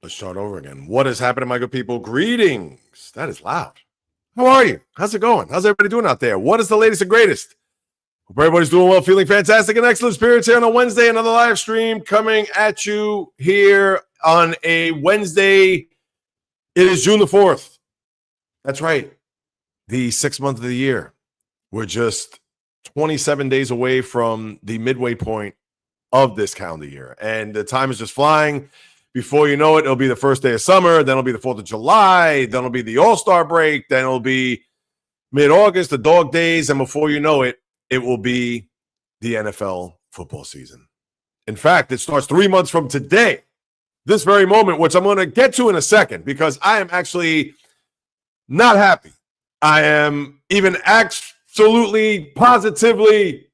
Let's start over again. What is happening, my good people? Greetings. That is loud. How are you? How's it going? How's everybody doing out there? What is the latest and greatest? Hope everybody's doing well, feeling fantastic and excellent spirits here on a Wednesday. Another live stream coming at you here on a Wednesday. It is June the 4th. That's right. The 6th month of the year. We're just 27 days away from the midway point of this calendar year. And the time is just flying. Before you know it, it'll be the first day of summer. Then it'll be the 4th of July. Then it'll be the All-Star break. Then it'll be mid-August, the dog days. And before you know it, it will be the NFL football season. In fact, it starts 3 months from today, this very moment, which I'm going to get to in a second because I am actually not happy. I am even absolutely, positively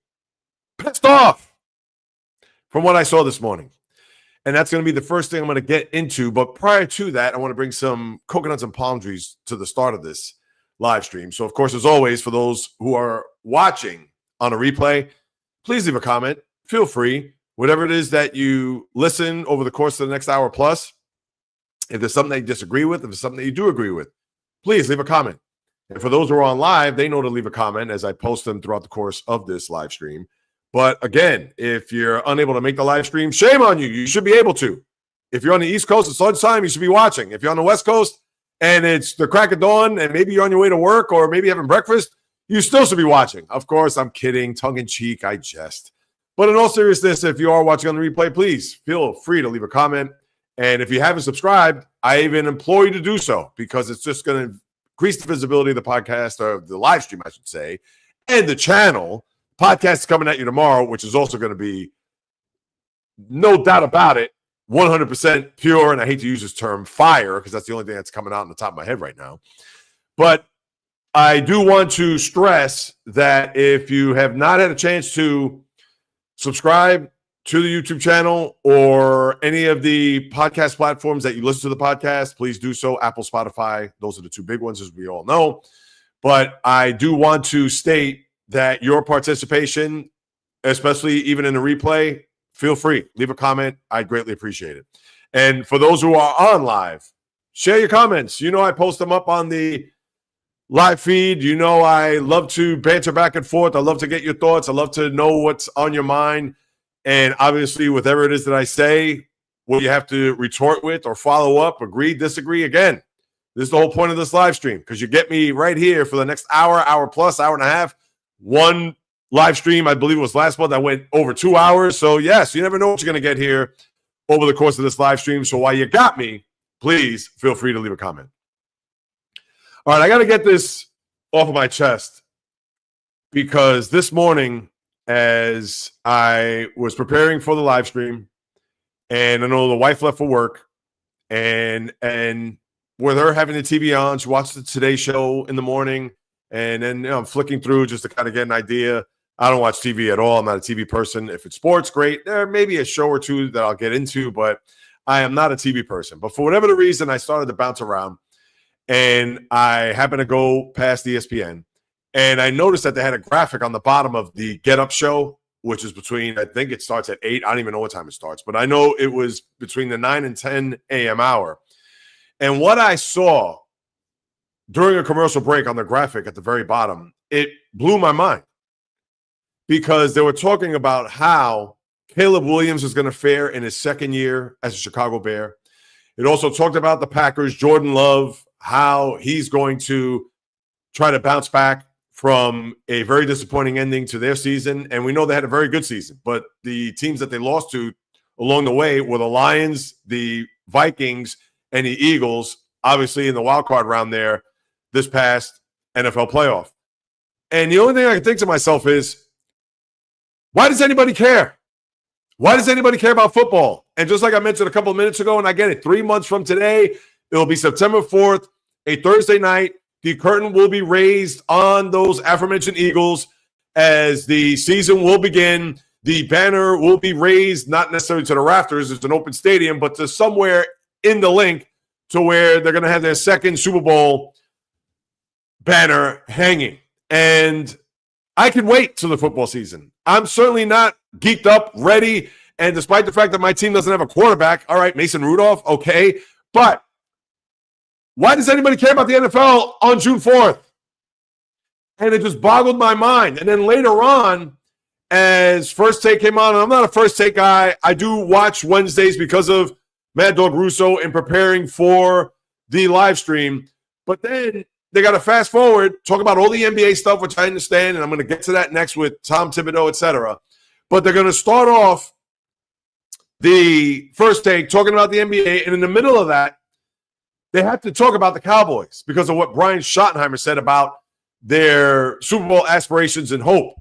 pissed off from what I saw this morning. And that's going to be the first thing I'm going to get into. But prior to that, I want to bring some coconuts and palm trees to the start of this live stream. So, of course, as always, for those who are watching on a replay, please leave a comment. Feel free. Whatever it is that you listen over the course of the next hour plus, if there's something that you disagree with, if there's something that you do agree with, please leave a comment. And for those who are on live, they know to leave a comment as I post them throughout the course of this live stream. But again, if you're unable to make the live stream, shame on you. You should be able to. If you're on the East Coast, it's lunchtime, you should be watching. If you're on the West Coast and it's the crack of dawn and maybe you're on your way to work or maybe having breakfast, you still should be watching. Of course, I'm kidding, tongue-in-cheek, I jest. But in all seriousness, if you are watching on the replay, please feel free to leave a comment. And if you haven't subscribed, I even implore you to do so because it's just going to increase the visibility of the podcast, or the live stream, I should say, and the channel. Podcast is coming at you tomorrow, which is also going to be, no doubt about it, 100% pure, and I hate to use this term, fire, because that's the only thing that's coming out on the top of my head right now. But I do want to stress that if you have not had a chance to subscribe to the YouTube channel or any of the podcast platforms that you listen to the podcast, please do so. Apple, Spotify, those are the two big ones, as we all know. But I do want to state that your participation, especially even in the replay, feel free. Leave a comment. I'd greatly appreciate it. And for those who are on live, share your comments. You know I post them up on the live feed. You know I love to banter back and forth. I love to get your thoughts. I love to know what's on your mind. And obviously, whatever it is that I say, what you have to retort with or follow up, agree, disagree, again, this is the whole point of this live stream because you get me right here for the next hour plus, hour and a half. One live stream, I believe it was last month, I went over 2 hours. So, yes, you never know what you're going to get here over the course of this live stream. So while you got me, please feel free to leave a comment. All right, I got to get this off of my chest because this morning, as I was preparing for the live stream, and I know the wife left for work, and with her having the TV on, she watched the Today Show in the morning. And then I'm flicking through just to kind of get an idea. I don't watch TV at all. I'm not a TV person. If it's sports, great. There may be a show or two that I'll get into, but I am not a TV person. But for whatever the reason, I started to bounce around. And I happened to go past ESPN. And I noticed that they had a graphic on the bottom of the Get Up show, which is between, I think it starts at 8. I don't even know what time it starts. But I know it was between the 9 and 10 a.m. hour. And what I saw during a commercial break on the graphic at the very bottom, it blew my mind because they were talking about how Caleb Williams is going to fare in his second year as a Chicago Bear. It also talked about the Packers, Jordan Love, how he's going to try to bounce back from a very disappointing ending to their season. And we know they had a very good season, but the teams that they lost to along the way were the Lions, the Vikings, and the Eagles, obviously in the wild card round there this past NFL playoff. And the only thing I can think to myself is, why does anybody care? Why does anybody care about football? And just like I mentioned a couple of minutes ago, and I get it, 3 months from today, it'll be September 4th, a Thursday night. The curtain will be raised on those aforementioned Eagles as the season will begin. The banner will be raised, not necessarily to the rafters, it's an open stadium, but to somewhere in the link to where they're going to have their second Super Bowl banner hanging. And I can wait till the football season. I'm certainly not geeked up, ready. And despite the fact that my team doesn't have a quarterback, all right, Mason Rudolph, okay. But why does anybody care about the NFL on June 4th? And it just boggled my mind. And then later on, as First Take came on, and I'm not a First Take guy. I do watch Wednesdays because of Mad Dog Russo in preparing for the live stream. But then they got to fast forward, talk about all the NBA stuff, which I understand, and I'm going to get to that next with Tom Thibodeau, etc. But they're going to start off the First Take talking about the NBA, and in the middle of that, they have to talk about the Cowboys because of what Brian Schottenheimer said about their Super Bowl aspirations and hope.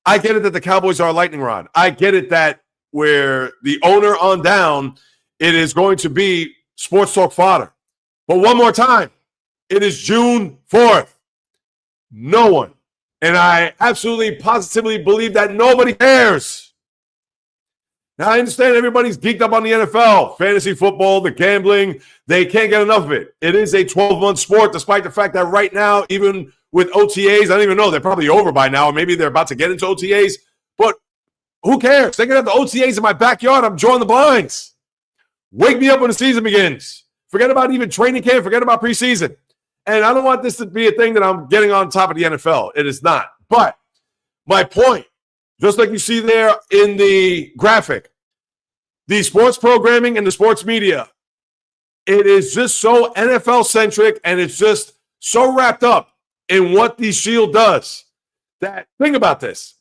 I get it that the Cowboys are a lightning rod. I get it that where the owner on down, it is going to be sports talk fodder. But one more time, it is June 4th. No one, and I absolutely positively believe that nobody cares. Now, I understand everybody's geeked up on the NFL, fantasy football, the gambling. They can't get enough of it. It is a 12-month sport, despite the fact that right now, even with OTAs, I don't even know. They're probably over by now, or maybe they're about to get into OTAs. But who cares? They can have the OTAs in my backyard. I'm drawing the blinds. Wake me up when the season begins. Forget about even training camp. Forget about preseason. And I don't want this to be a thing that I'm getting on top of the NFL. It is not. But my point, just like you see there in the graphic, the sports programming and the sports media, it is just so NFL-centric, and it's just so wrapped up in what the Shield does that, think about this.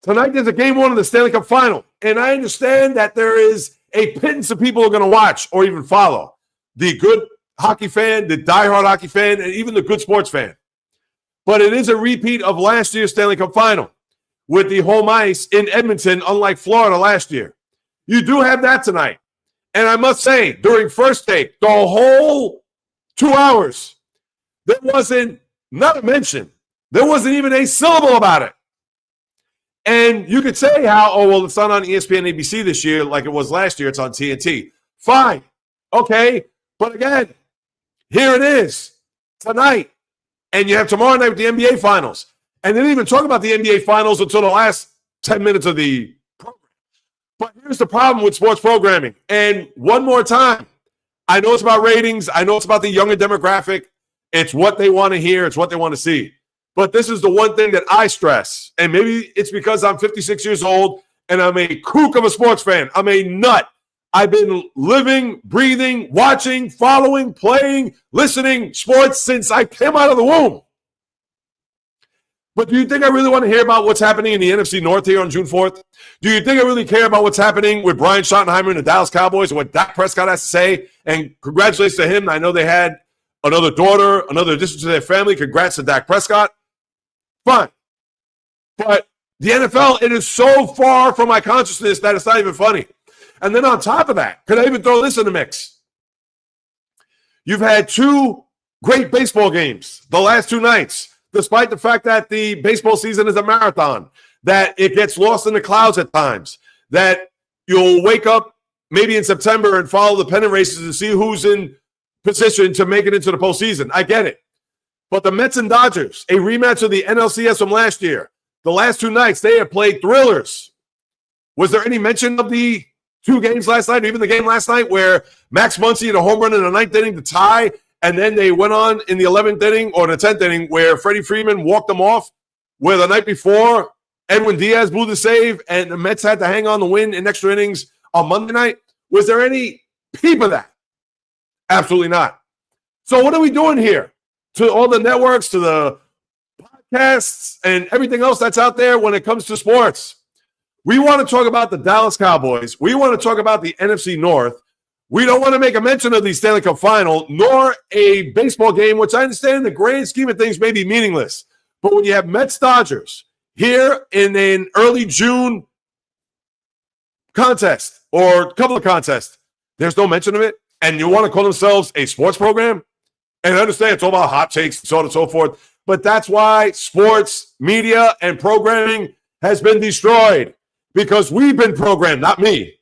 Tonight there's a game one of the Stanley Cup Final, and I understand that there is a pittance of people who are going to watch or even follow. The good hockey fan, the diehard hockey fan, and even the good sports fan. But it is a repeat of last year's Stanley Cup Final with the home ice in Edmonton, unlike Florida last year. You do have that tonight. And I must say, during First Take, the whole 2 hours, there wasn't not a mention. There wasn't even a syllable about it. And you could say how, oh, well, it's not on ESPN ABC this year like it was last year. It's on TNT. Fine. Okay. But again, here it is tonight. And you have tomorrow night with the NBA Finals. And they didn't even talk about the NBA Finals until the last 10 minutes of the program. But here's the problem with sports programming. And one more time, I know it's about ratings. I know it's about the younger demographic. It's what they want to hear. It's what they want to see. But this is the one thing that I stress. And maybe it's because I'm 56 years old and I'm a kook of a sports fan. I'm a nut. I've been living, breathing, watching, following, playing, listening sports since I came out of the womb. But do you think I really want to hear about what's happening in the NFC North here on June 4th? Do you think I really care about what's happening with Brian Schottenheimer and the Dallas Cowboys and what Dak Prescott has to say? And congratulations to him. I know they had another daughter, another addition to their family. Congrats to Dak Prescott. Fine. But the NFL, it is so far from my consciousness that it's not even funny. And then on top of that, could I even throw this in the mix? You've had two great baseball games the last two nights, despite the fact that the baseball season is a marathon, that it gets lost in the clouds at times, that you'll wake up maybe in September and follow the pennant races to see who's in position to make it into the postseason. I get it. But the Mets and Dodgers, a rematch of the NLCS from last year, the last two nights, they have played thrillers. Was there any mention of the two games last night, or even the game last night where Max Muncy had a home run in the ninth inning to tie, and then they went on in the 11th inning or the 10th inning where Freddie Freeman walked them off, where the night before Edwin Diaz blew the save and the Mets had to hang on the win in extra innings on Monday night? Was there any peep of that? Absolutely not. So what are we doing here? To all the networks, to the podcasts, and everything else that's out there when it comes to sports. We want to talk about the Dallas Cowboys. We want to talk about the NFC North. We don't want to make a mention of the Stanley Cup Final, nor a baseball game, which I understand in the grand scheme of things may be meaningless. But when you have Mets-Dodgers here in an early June contest or a couple of contests, there's no mention of it, and you want to call themselves a sports program? And I understand it's all about hot takes and so on and so forth, but that's why sports, media, and programming has been destroyed, because we've been programmed, not me,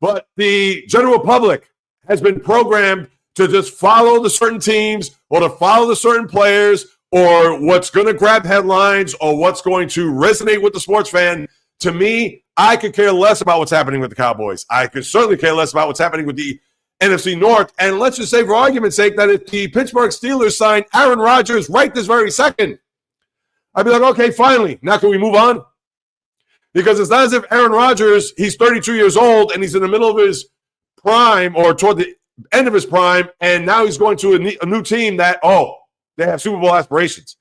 but the general public has been programmed to just follow the certain teams or to follow the certain players or what's going to grab headlines or what's going to resonate with the sports fan. To me, I could care less about what's happening with the Cowboys. I could certainly care less about what's happening with the NFC North. And let's just say, for argument's sake, that if the Pittsburgh Steelers sign Aaron Rodgers right this very second, I'd be like, okay, finally, now can we move on? Because it's not as if Aaron Rodgers, he's 32 years old and he's in the middle of his prime or toward the end of his prime, and now he's going to a new team that, they have Super Bowl aspirations.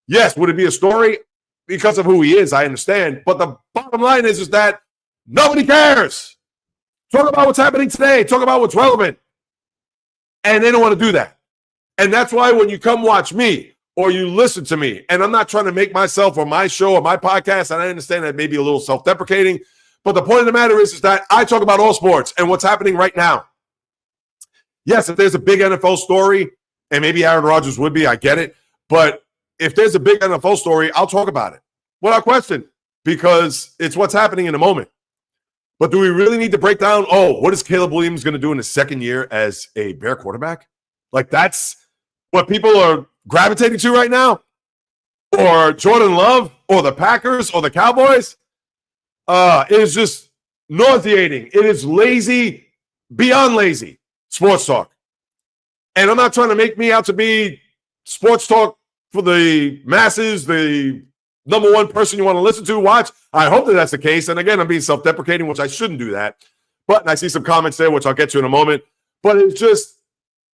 Yes, would it be a story? Because of who he is, I understand. But the bottom line is that nobody cares. Talk about what's happening today. Talk about what's relevant. And they don't want to do that. And that's why when you come watch me or you listen to me, and I'm not trying to make myself or my show or my podcast, and I understand that may be a little self-deprecating, but the point of the matter is that I talk about all sports and what's happening right now. Yes, if there's a big NFL story, and maybe Aaron Rodgers would be, I get it. But if there's a big NFL story, I'll talk about it without question, because it's what's happening in the moment. But do we really need to break down, what is Caleb Williams going to do in his second year as a Bear quarterback? Like, that's what people are gravitating to right now? Or Jordan Love, or the Packers, or the Cowboys? It is just nauseating. It is lazy, beyond lazy sports talk. And I'm not trying to make me out to be sports talk for the masses, the number one person you want to listen to, watch. I hope that that's the case. And again, I'm being self-deprecating, which I shouldn't do that. But I see some comments there, which I'll get to in a moment. But it's just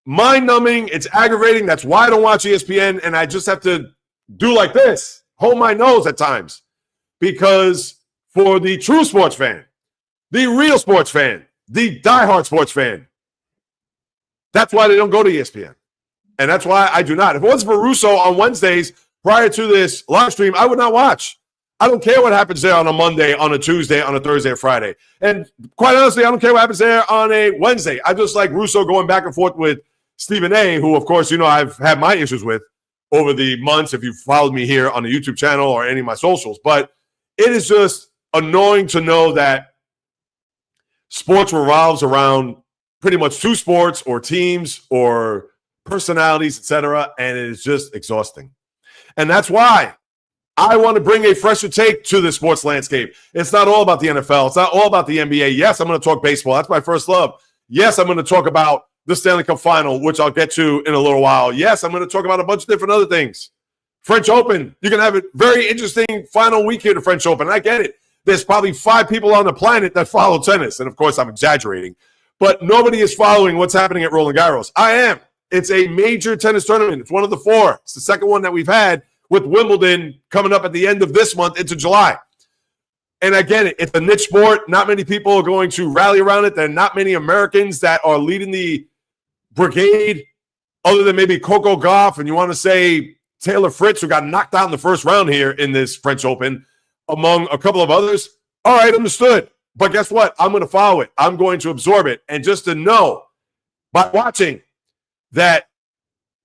mind-numbing. It's aggravating. That's why I don't watch ESPN. And I just have to do like this, hold my nose at times. Because for the true sports fan, the real sports fan, the diehard sports fan, that's why they don't go to ESPN. And that's why I do not. If it wasn't for Russo on Wednesdays prior to this live stream, I would not watch. I don't care what happens there on a Monday, on a Tuesday, on a Thursday, or Friday. And quite honestly, I don't care what happens there on a Wednesday. I just like Russo going back and forth with Stephen A., who, of course, I've had my issues with over the months if you've followed me here on the YouTube channel or any of my socials. But it is just annoying to know that sports revolves around pretty much two sports or teams or personalities, etc., and it is just exhausting. And that's why I want to bring a fresher take to the sports landscape. It's not all about the NFL. It's not all about the NBA. Yes, I'm going to talk baseball. That's my first love. Yes, I'm going to talk about the Stanley Cup Final, which I'll get to in a little while. Yes, I'm going to talk about a bunch of different other things. French Open. You're going to have a very interesting final week here to French Open. And I get it. There's probably 5 people on the planet that follow tennis. And, of course, I'm exaggerating. But nobody is following what's happening at Roland Garros. I am. It's a major tennis tournament. It's one of the 4. It's the second one that we've had with Wimbledon coming up at the end of this month into July. And I get it. It's a niche sport. Not many people are going to rally around it. There are not many Americans that are leading the brigade other than maybe Coco Gauff, and you want to say Taylor Fritz, who got knocked out in the first round here in this French Open, among a couple of others. All right, understood. But guess what? I'm going to follow it. I'm going to absorb it. And just to know by watching that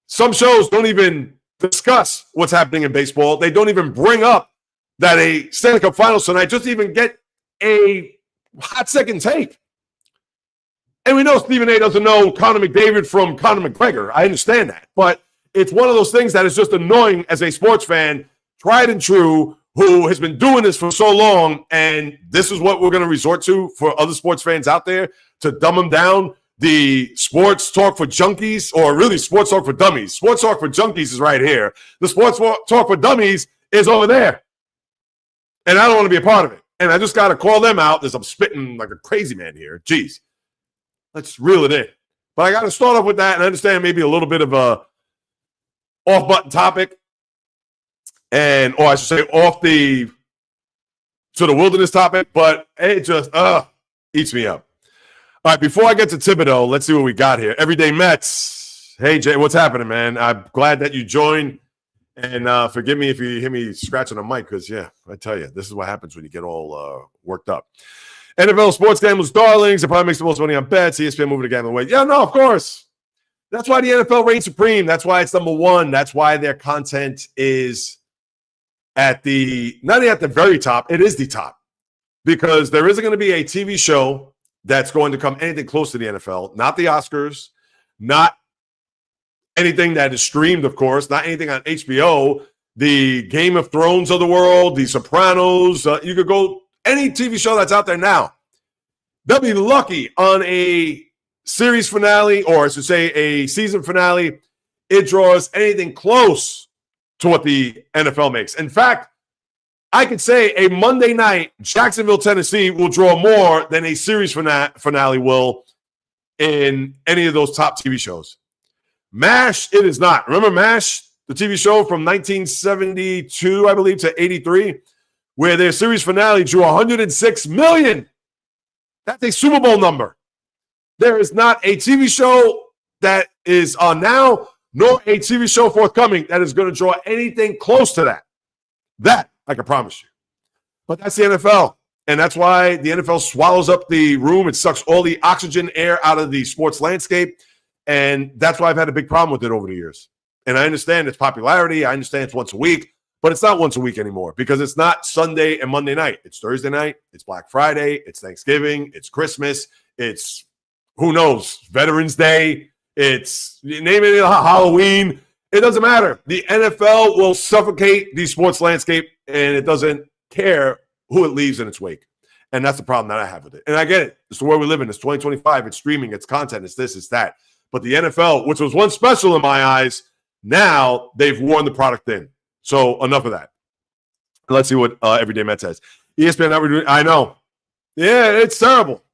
some shows don't even discuss what's happening in baseball. They don't even bring up that a Stanley Cup Finals tonight, just even get a hot second take. And we know Stephen A. doesn't know Conor McDavid from Conor McGregor. I understand that. But it's one of those things that is just annoying as a sports fan, tried and true, who has been doing this for so long, and this is what we're going to resort to for other sports fans out there to dumb them down. The sports talk for junkies, or really sports talk for dummies. Sports talk for junkies is right here. The sports talk for dummies is over there. And I don't want to be a part of it. And I just got to call them out as I'm spitting like a crazy man here. Jeez. Let's reel it in. But I got to start off with that and understand maybe a little bit of a off-button topic. Or I should say off the wilderness topic. But it just eats me up. All right, before I get to Thibodeau, let's see what we got here. Everyday Mets. Hey, Jay, what's happening, man? I'm glad that you joined. And forgive me if you hear me scratching the mic because, yeah, I tell you, this is what happens when you get all worked up. NFL sports gamblers, darlings. It probably makes the most money on bets. ESPN moving the gambling away. Yeah, no, of course. That's why the NFL reigns supreme. That's why it's number one. That's why their content is not only at the very top, it is the top. Because there isn't going to be a TV show that's going to come anything close to the NFL. Not the Oscars, not anything that is streamed, of course, not anything on HBO, the Game of Thrones of the world, the Sopranos. You could go any TV show that's out there now. They'll be lucky on a series finale, or I should say a season finale, it draws anything close to what the NFL makes. In fact, I could say a Monday night Jacksonville, Tennessee will draw more than a series finale will in any of those top TV shows. MASH, it is not. Remember MASH, the TV show from 1972, I believe, to 83, where their series finale drew 106 million. That's a Super Bowl number. There is not a TV show that is on now, nor a TV show forthcoming that is going to draw anything close to that. That I can promise you. But that's the NFL. And that's why the NFL swallows up the room. It sucks all the oxygen air out of the sports landscape. And that's why I've had a big problem with it over the years. And I understand its popularity. I understand it's once a week. But it's not once a week anymore because it's not Sunday and Monday night. It's Thursday night. It's Black Friday. It's Thanksgiving. It's Christmas. It's, who knows, Veterans Day. It's, name it, Halloween. It doesn't matter. The NFL will suffocate the sports landscape, and it doesn't care who it leaves in its wake. And that's the problem that I have with it. And I get it. It's the world we live in. It's 2025. It's streaming. It's content. It's this. It's that. But the NFL, which was once special in my eyes, now they've worn the product thin. So enough of that. Let's see what Everyday Met says. ESPN, I know. Yeah, it's terrible.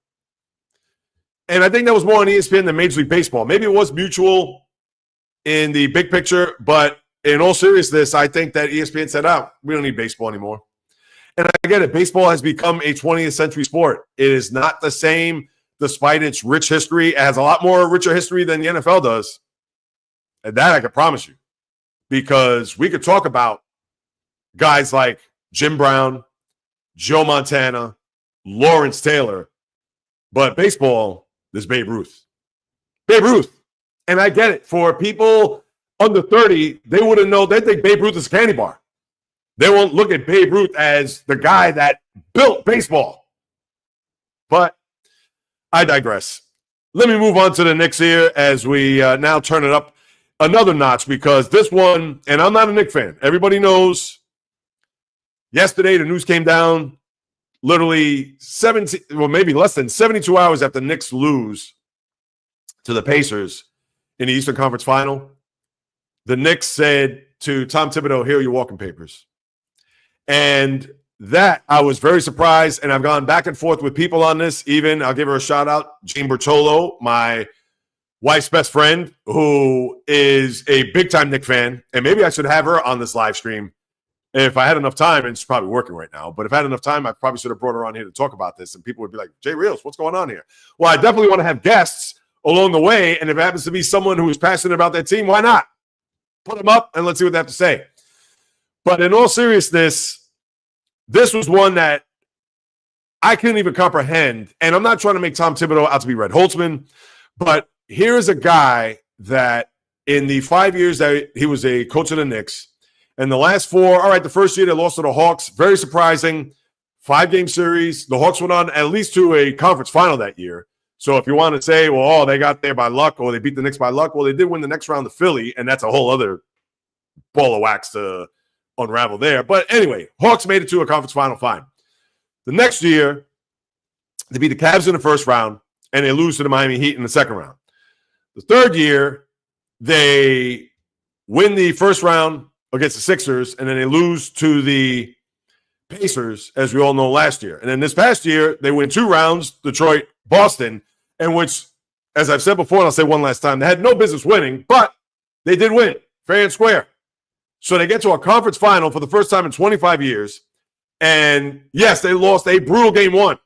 And I think that was more on ESPN than Major League Baseball. Maybe it was mutual in the big picture, but in all seriousness, I think that ESPN said, we don't need baseball anymore. And I get it. Baseball has become a 20th century sport. It is not the same despite its rich history. It has a lot more richer history than the NFL does. And that I can promise you. Because we could talk about guys like Jim Brown, Joe Montana, Lawrence Taylor, but baseball, there's Babe Ruth. Babe Ruth. And I get it. For people under 30, they wouldn't know. They think Babe Ruth is a candy bar. They won't look at Babe Ruth as the guy that built baseball. But I digress. Let me move on to the Knicks here as we now turn it up another notch, because this one, and I'm not a Knicks fan. Everybody knows yesterday the news came down literally maybe less than 72 hours after the Knicks lose to the Pacers in the Eastern Conference Final. The Knicks said to Tom Thibodeau, here are your walking papers. And that I was very surprised, and I've gone back and forth with people on this. Even, I'll give her a shout out, Jane Bertolo, my wife's best friend, who is a big-time Knicks fan, and maybe I should have her on this live stream if I had enough time, and she's probably working right now, but if I had enough time, I probably should have brought her on here to talk about this, and people would be like, Jay Reels, what's going on here? Well, I definitely want to have guests along the way, and if it happens to be someone who is passionate about that team, why not? Put them up, and let's see what they have to say. But in all seriousness, this was one that I couldn't even comprehend, and I'm not trying to make Tom Thibodeau out to be Red Holtzman, but here is a guy that in the 5 years that he was a coach of the Knicks, and the last four, all right, the first year they lost to the Hawks, very surprising, 5-game series. The Hawks went on at least to a conference final that year. So if you want to say, well, they got there by luck or they beat the Knicks by luck, well, they did win the next round to Philly, and that's a whole other ball of wax to unravel there. But anyway, Hawks made it to a conference final, fine. The next year, they beat the Cavs in the first round, and they lose to the Miami Heat in the second round. The third year, they win the first round against the Sixers, and then they lose to the Pacers, as we all know, last year. And then this past year, they win 2 rounds, Detroit, Boston, and which, as I've said before, and I'll say one last time, they had no business winning, but they did win, fair and square. So they get to a conference final for the first time in 25 years, and yes, they lost a brutal game 1.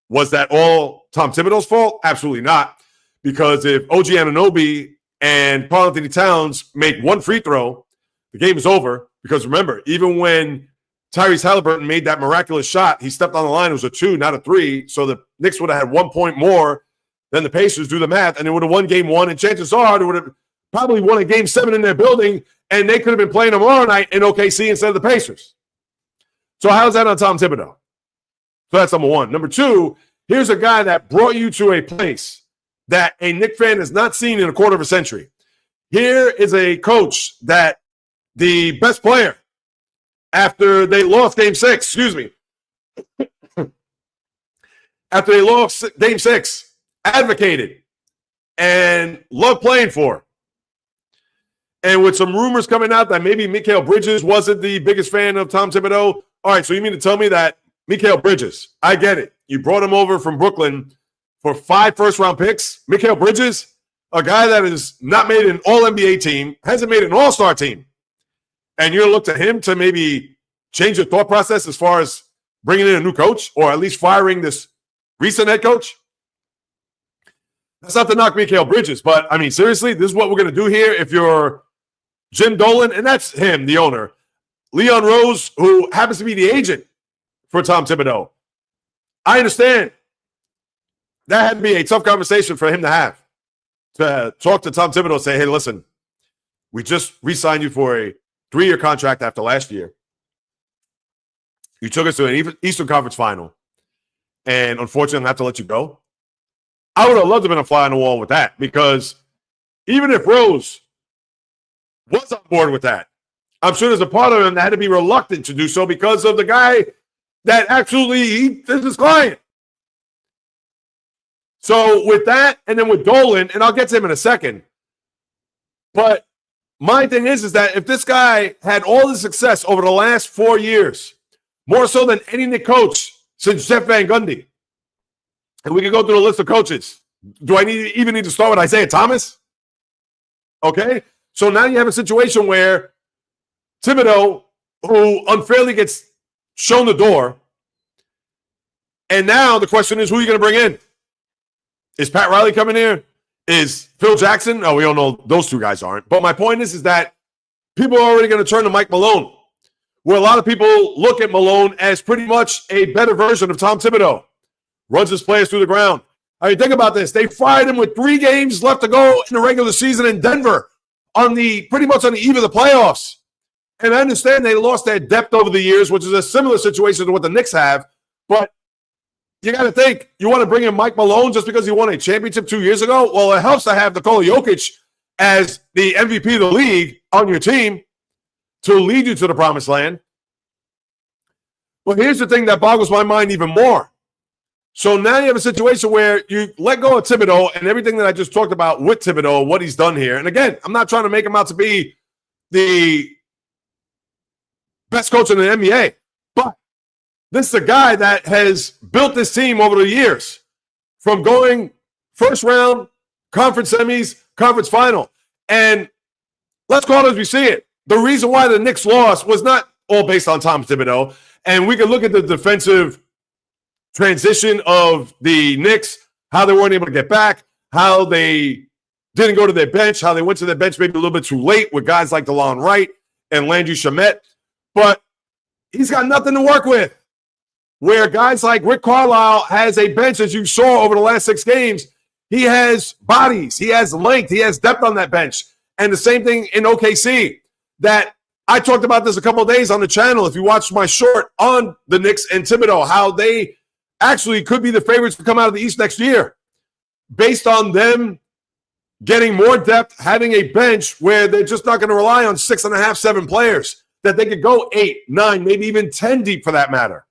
Was that all Tom Thibodeau's fault? Absolutely not, because if OG Anunoby and Karl Anthony Towns make one free throw, the game is over. Because remember, even when Tyrese Halliburton made that miraculous shot, he stepped on the line. It was a 2, not a 3. So the Knicks would have had 1 point more than the Pacers. Do the math, and they would have won game 1. And chances are they would have probably won a game 7 in their building, and they could have been playing tomorrow night in OKC instead of the Pacers. So how's that on Tom Thibodeau? So that's number one. Number two, here's a guy that brought you to a place that a Knicks fan has not seen in a quarter of a century. Here is a coach that the best player, after they lost game 6, after they lost game 6, advocated and loved playing for. And with some rumors coming out that maybe Mikal Bridges wasn't the biggest fan of Tom Thibodeau. All right, so you mean to tell me that Mikal Bridges, I get it. You brought him over from Brooklyn for 5 first-round picks. Mikal Bridges, a guy that has not made an All-NBA team, hasn't made an All-Star team. And you're going to look to him to maybe change your thought process as far as bringing in a new coach or at least firing this recent head coach? That's not to knock Mikal Bridges, but, I mean, seriously, this is what we're going to do here if you're Jim Dolan, and that's him, the owner. Leon Rose, who happens to be the agent for Tom Thibodeau. I understand that had to be a tough conversation for him to have, to talk to Tom Thibodeau and say, hey, listen, we just re-signed you for a 3-year contract after last year. You took us to an Eastern Conference final, and unfortunately, I have to let you go. I would have loved to have been a fly on the wall with that, because even if Rose was on board with that, I'm sure there's a part of him that had to be reluctant to do so because of the guy that actually is his client. So with that, and then with Dolan, and I'll get to him in a second, but my thing is that if this guy had all the success over the last 4 years, more so than any Knicks coach since Jeff Van Gundy, and we can go through the list of coaches. Do I even need to start with Isaiah Thomas? Okay, so now you have a situation where Thibodeau, who unfairly gets shown the door, and now the question is, who are you going to bring in? Is Pat Riley coming here? Is Phil Jackson? Oh, we all know those two guys aren't. But my point is that people are already going to turn to Mike Malone, where a lot of people look at Malone as pretty much a better version of Tom Thibodeau. Runs his players through the ground. I mean, think about this. They fired him with 3 games left to go in the regular season in Denver pretty much on the eve of the playoffs. And I understand they lost their depth over the years, which is a similar situation to what the Knicks have. But you got to think, you want to bring in Mike Malone just because he won a championship 2 years ago? Well, it helps to have Nikola Jokic as the MVP of the league on your team to lead you to the promised land. But here's the thing that boggles my mind even more. So now you have a situation where you let go of Thibodeau and everything that I just talked about with Thibodeau, what he's done here. And again, I'm not trying to make him out to be the best coach in the NBA, but this is a guy that has built this team over the years from going first round, conference semis, conference final. And let's call it as we see it. The reason why the Knicks lost was not all based on Tom Thibodeau. And we can look at the defensive transition of the Knicks, how they weren't able to get back, how they didn't go to their bench, how they went to their bench maybe a little bit too late with guys like DeLon Wright and Landry Shamet. But he's got nothing to work with. Where guys like Rick Carlisle has a bench, as you saw over the last 6 games, he has bodies, he has length, he has depth on that bench. And the same thing in OKC. That I talked about this a couple of days on the channel. If you watched my short on the Knicks and Thibodeau, how they actually could be the favorites to come out of the East next year based on them getting more depth, having a bench where they're just not going to rely on 6.5, 7 players, that they could go 8, 9, maybe even 10 deep for that matter.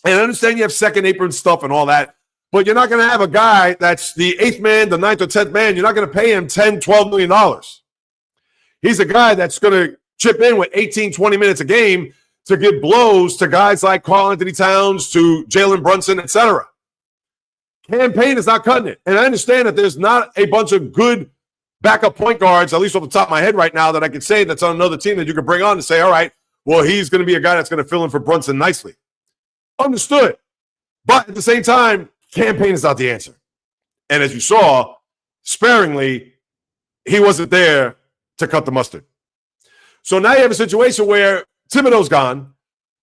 And I understand you have second apron stuff and all that, but you're not going to have a guy that's the 8th man, the 9th or 10th man. You're not going to pay him $10, $12 million. He's a guy that's going to chip in with 18, 20 minutes a game to give blows to guys like Karl-Anthony Towns, to Jalen Brunson, etc. Cam Payne is not cutting it. And I understand that there's not a bunch of good backup point guards, at least off the top of my head right now, that I could say that's on another team that you could bring on and say, all right, well, he's going to be a guy that's going to fill in for Brunson nicely. Understood. But at the same time, Cam Payne is not the answer. And as you saw, sparingly, he wasn't there to cut the mustard. So now you have a situation where Thibodeau's gone.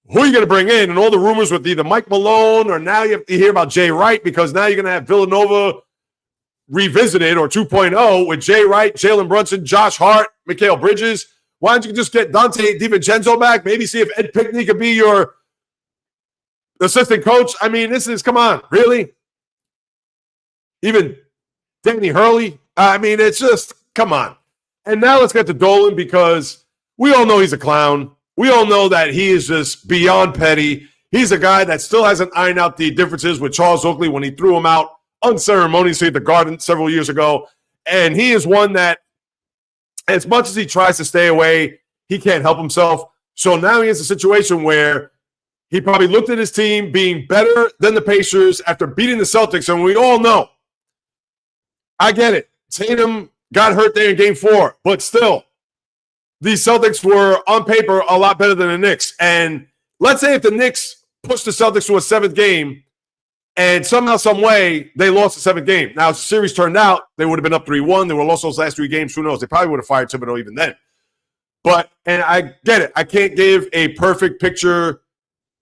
Who are you going to bring in? And all the rumors with either Mike Malone, or now you have to hear about Jay Wright, because now you're going to have Villanova revisited, or 2.0, with Jay Wright, Jalen Brunson, Josh Hart, Mikal Bridges. Why don't you just get Dante DiVincenzo back? Maybe see if Ed Pinckney could be your assistant coach. I mean, this is, come on, really? Even Danny Hurley? I mean, it's just, come on. And now let's get to Dolan, because we all know he's a clown. We all know that he is just beyond petty. He's a guy that still hasn't ironed out the differences with Charles Oakley when he threw him out unceremoniously at the Garden several years ago. And he is one that, as much as he tries to stay away, he can't help himself. So now he has a situation where he probably looked at his team being better than the Pacers after beating the Celtics. And we all know, I get it. Tatum got hurt there in game 4, but still, the Celtics were on paper a lot better than the Knicks. And let's say if the Knicks pushed the Celtics to a 7th game and somehow, some way, they lost the 7th game. Now, as the series turned out, they would have been up 3-1. They would have lost those last 3 games. Who knows? They probably would have fired Thibodeau even then. But, and I get it. I can't give a perfect picture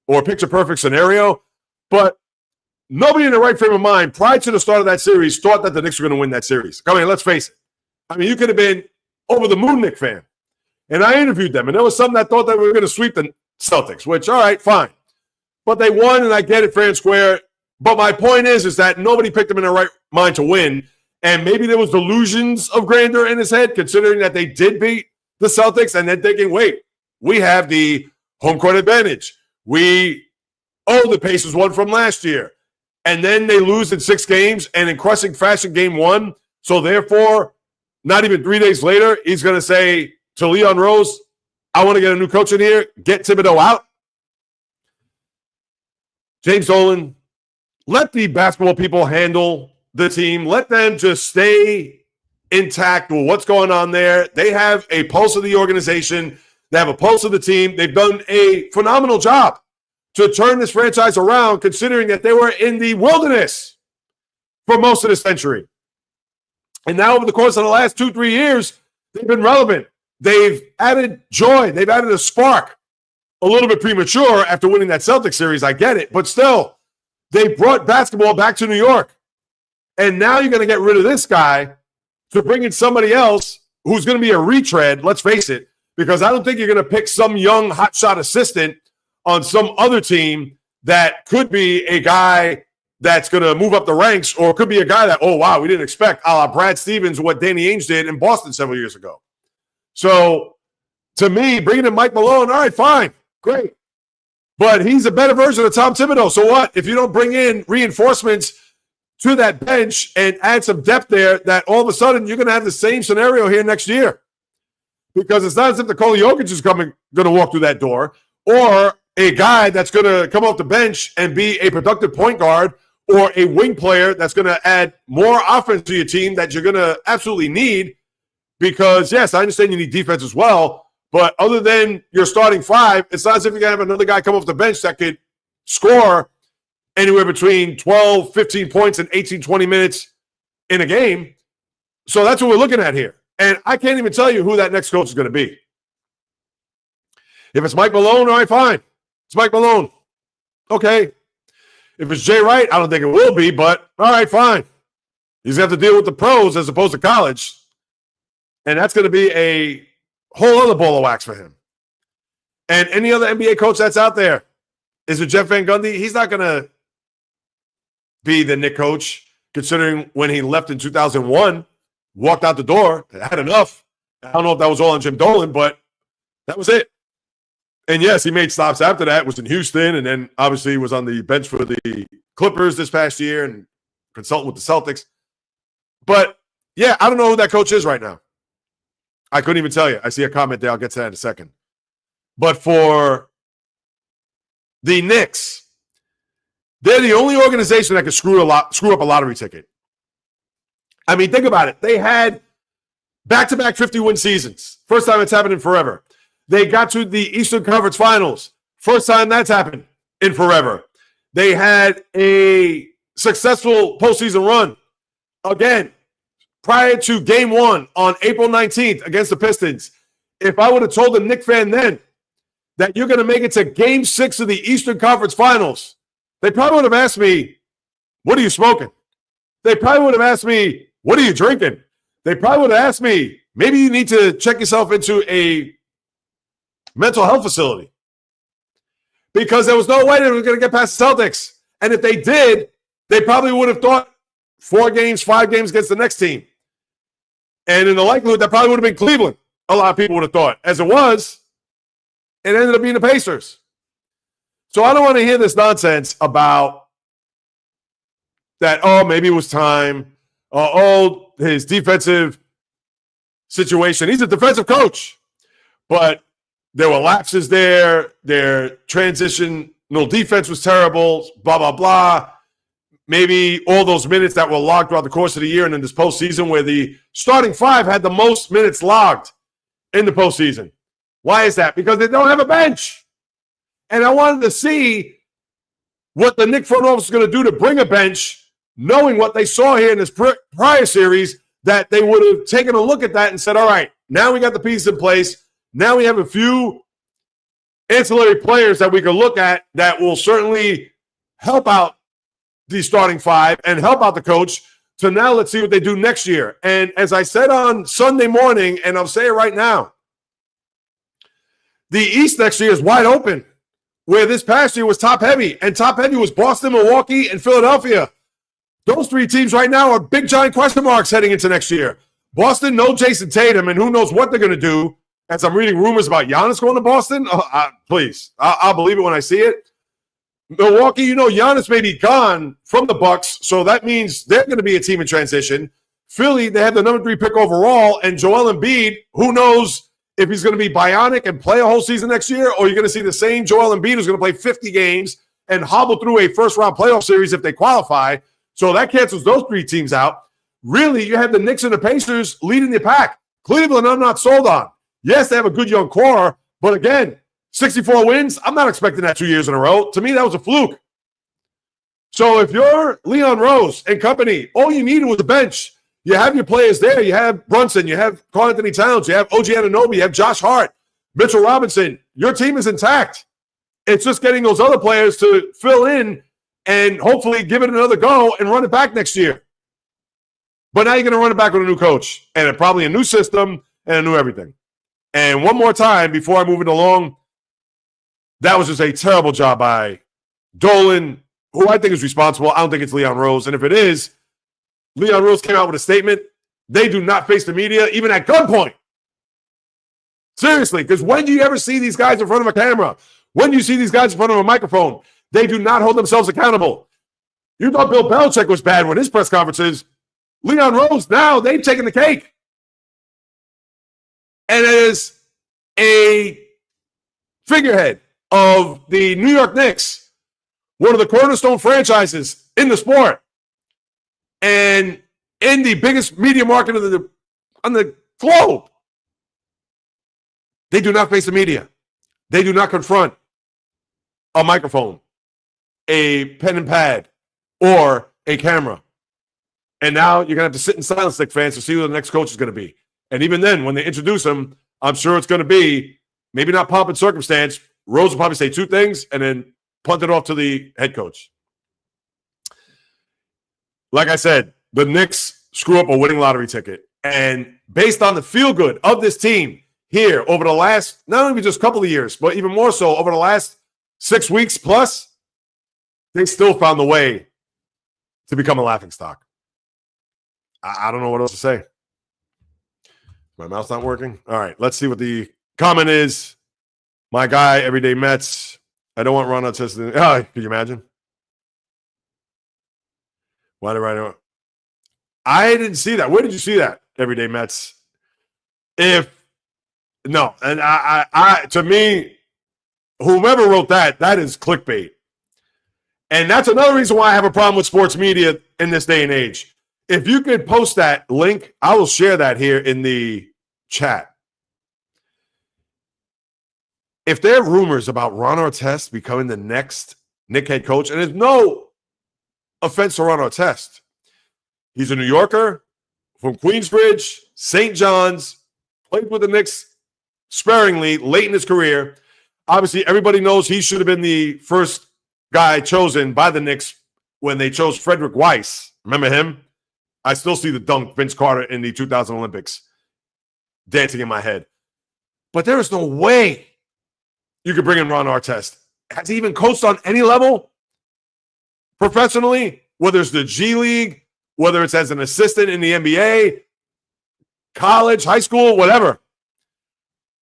or picture-perfect scenario, but nobody in the right frame of mind prior to the start of that series thought that the Knicks were going to win that series. I mean, let's face it. I mean, you could have been over the moon Knicks fan. And I interviewed them, and there was some that thought that we were going to sweep the Celtics, which, all right, fine. But they won, and I get it, fair and square. But my point is that nobody picked them in their right mind to win. And maybe there was delusions of grandeur in his head, considering that they did beat the Celtics, and then thinking, wait, we have the home court advantage. We owe the Pacers one from last year. And then they lose in 6 games, and in crushing fashion game 1. So therefore, not even 3 days later, he's going to say to Leon Rose, I want to get a new coach in here, get Thibodeau out. James Dolan, let the basketball people handle the team. Let them just stay intact with what's going on there. They have a pulse of the organization. They have a pulse of the team. They've done a phenomenal job to turn this franchise around, considering that they were in the wilderness for most of the century. And now over the course of the last 2-3 years, they've been relevant. They've added joy. They've added a spark. A little bit premature after winning that Celtics series, I get it. But still, they brought basketball back to New York. And now you're going to get rid of this guy to bring in somebody else who's going to be a retread, let's face it, because I don't think you're going to pick some young hotshot assistant on some other team that could be a guy that's going to move up the ranks, or could be a guy that, oh, wow, we didn't expect, a la Brad Stevens, what Danny Ainge did in Boston several years ago. So, to me, bringing in Mike Malone, all right, fine, great. But he's a better version of Tom Thibodeau. So what? If you don't bring in reinforcements to that bench and add some depth there, that all of a sudden you're going to have the same scenario here next year. Because it's not as if Nikola Jokic is going to walk through that door, or a guy that's going to come off the bench and be a productive point guard, or a wing player that's going to add more offense to your team that you're going to absolutely need. Because, yes, I understand you need defense as well, but other than your starting 5, it's not as if you're going to have another guy come off the bench that could score anywhere between 12, 15 points and 18, 20 minutes in a game. So that's what we're looking at here. And I can't even tell you who that next coach is going to be. If it's Mike Malone, all right, fine. It's Mike Malone. Okay. If it's Jay Wright, I don't think it will be, but all right, fine. He's going to have to deal with the pros as opposed to college. And that's going to be a whole other ball of wax for him. And any other NBA coach that's out there, is it Jeff Van Gundy? He's not going to be the Knicks coach, considering when he left in 2001, walked out the door, had enough. I don't know if that was all on Jim Dolan, but that was it. And yes, he made stops after that, was in Houston, and then obviously was on the bench for the Clippers this past year and consulting with the Celtics. But yeah, I don't know who that coach is right now. I couldn't even tell you. I see a comment there. I'll get to that in a second. But for the Knicks, they're the only organization that can screw up a lottery ticket. I mean, think about it. They had back-to-back 50-win seasons. First time it's happened in forever. They got to the Eastern Conference Finals. First time that's happened in forever. They had a successful postseason run. Again, prior to Game 1 on April 19th against the Pistons, if I would have told a Knicks fan then that you're going to make it to Game 6 of the Eastern Conference Finals, they probably would have asked me, what are you smoking? They probably would have asked me, what are you drinking? They probably would have asked me, maybe you need to check yourself into a mental health facility. Because there was no way they were going to get past the Celtics. And if they did, they probably would have thought 4 games, 5 games against the next team. And in the likelihood, that probably would have been Cleveland. A lot of people would have thought. As it was, it ended up being the Pacers. So I don't want to hear this nonsense about that, maybe it was time. His defensive situation. He's a defensive coach, but there were lapses there. Their transitional defense was terrible, blah, blah, blah. Maybe all those minutes that were logged throughout the course of the year and in this postseason where the starting five had the most minutes logged in the postseason. Why is that? Because they don't have a bench. And I wanted to see what the Knicks front office is going to do to bring a bench, knowing what they saw here in this prior series, that they would have taken a look at that and said, all right, now we got the pieces in place. Now we have a few ancillary players that we can look at that will certainly help out the starting five and help out the coach. So now let's see what they do next year. And as I said on Sunday morning, and I'll say it right now, the East next year is wide open, where this past year was top heavy, and top heavy was Boston, Milwaukee, and Philadelphia. Those three teams right now are big, giant question marks heading into next year. Boston, no Jason Tatum, and who knows what they're going to do. As I'm reading rumors about Giannis going to Boston, please, I'll believe it when I see it. Milwaukee, Giannis may be gone from the Bucks, so that means they're going to be a team in transition. Philly, they have the number 3 pick overall, and Joel Embiid, who knows if he's going to be bionic and play a whole season next year, or you're going to see the same Joel Embiid who's going to play 50 games and hobble through a first-round playoff series if they qualify. So that cancels those three teams out. Really, you have the Knicks and the Pacers leading the pack. Cleveland, I'm not sold on. Yes, they have a good young core, but again, 64 wins, I'm not expecting that 2 years in a row. To me, that was a fluke. So if you're Leon Rose and company, all you needed was a bench. You have your players there. You have Brunson. You have Karl-Anthony Towns. You have OG Anunoby. You have Josh Hart, Mitchell Robinson. Your team is intact. It's just getting those other players to fill in and hopefully give it another go and run it back next year. But now you're going to run it back with a new coach and probably a new system and a new everything. And one more time before I move it along, that was just a terrible job by Dolan, who I think is responsible. I don't think it's Leon Rose. And if it is, Leon Rose came out with a statement. They do not face the media, even at gunpoint. Seriously, because when do you ever see these guys in front of a camera? When do you see these guys in front of a microphone? They do not hold themselves accountable. You thought Bill Belichick was bad with his press conferences. Leon Rose, now they've taken the cake. And as a figurehead of the New York Knicks, one of the cornerstone franchises in the sport, and in the biggest media market on the globe, they do not face the media. They do not confront a microphone, a pen and pad, or a camera. And now you're going to have to sit in silence, Knicks fans, to see who the next coach is going to be. And even then, when they introduce him, I'm sure it's going to be maybe not pomp and circumstance. Rose will probably say two things and then punt it off to the head coach. Like I said, the Knicks screw up a winning lottery ticket. And based on the feel-good of this team here over the last, not only just a couple of years, but even more so over the last 6 weeks plus, they still found the way to become a laughingstock. I don't know what else to say. My mouth's not working. All right, let's see what the comment is. My guy, Everyday Mets. I don't want Ron Artest. Could you imagine? Why did I know? I didn't see that. Where did you see that, Everyday Mets? And I to me, whomever wrote that is clickbait. And that's another reason why I have a problem with sports media in this day and age. If you could post that link, I will share that here in the chat. If there are rumors about Ron Artest becoming the next Knicks head coach, and there's no offense to Ron Artest, he's a New Yorker from Queensbridge, St. John's, played with the Knicks sparingly late in his career. Obviously, everybody knows he should have been the first guy chosen by the Knicks when they chose Frederick Weiss. Remember him? I still see the dunk Vince Carter in the 2000 Olympics dancing in my head. But there is no way you could bring in Ron Artest. Has he even coached on any level professionally? Whether it's the G League, whether it's as an assistant in the NBA, college, high school, whatever.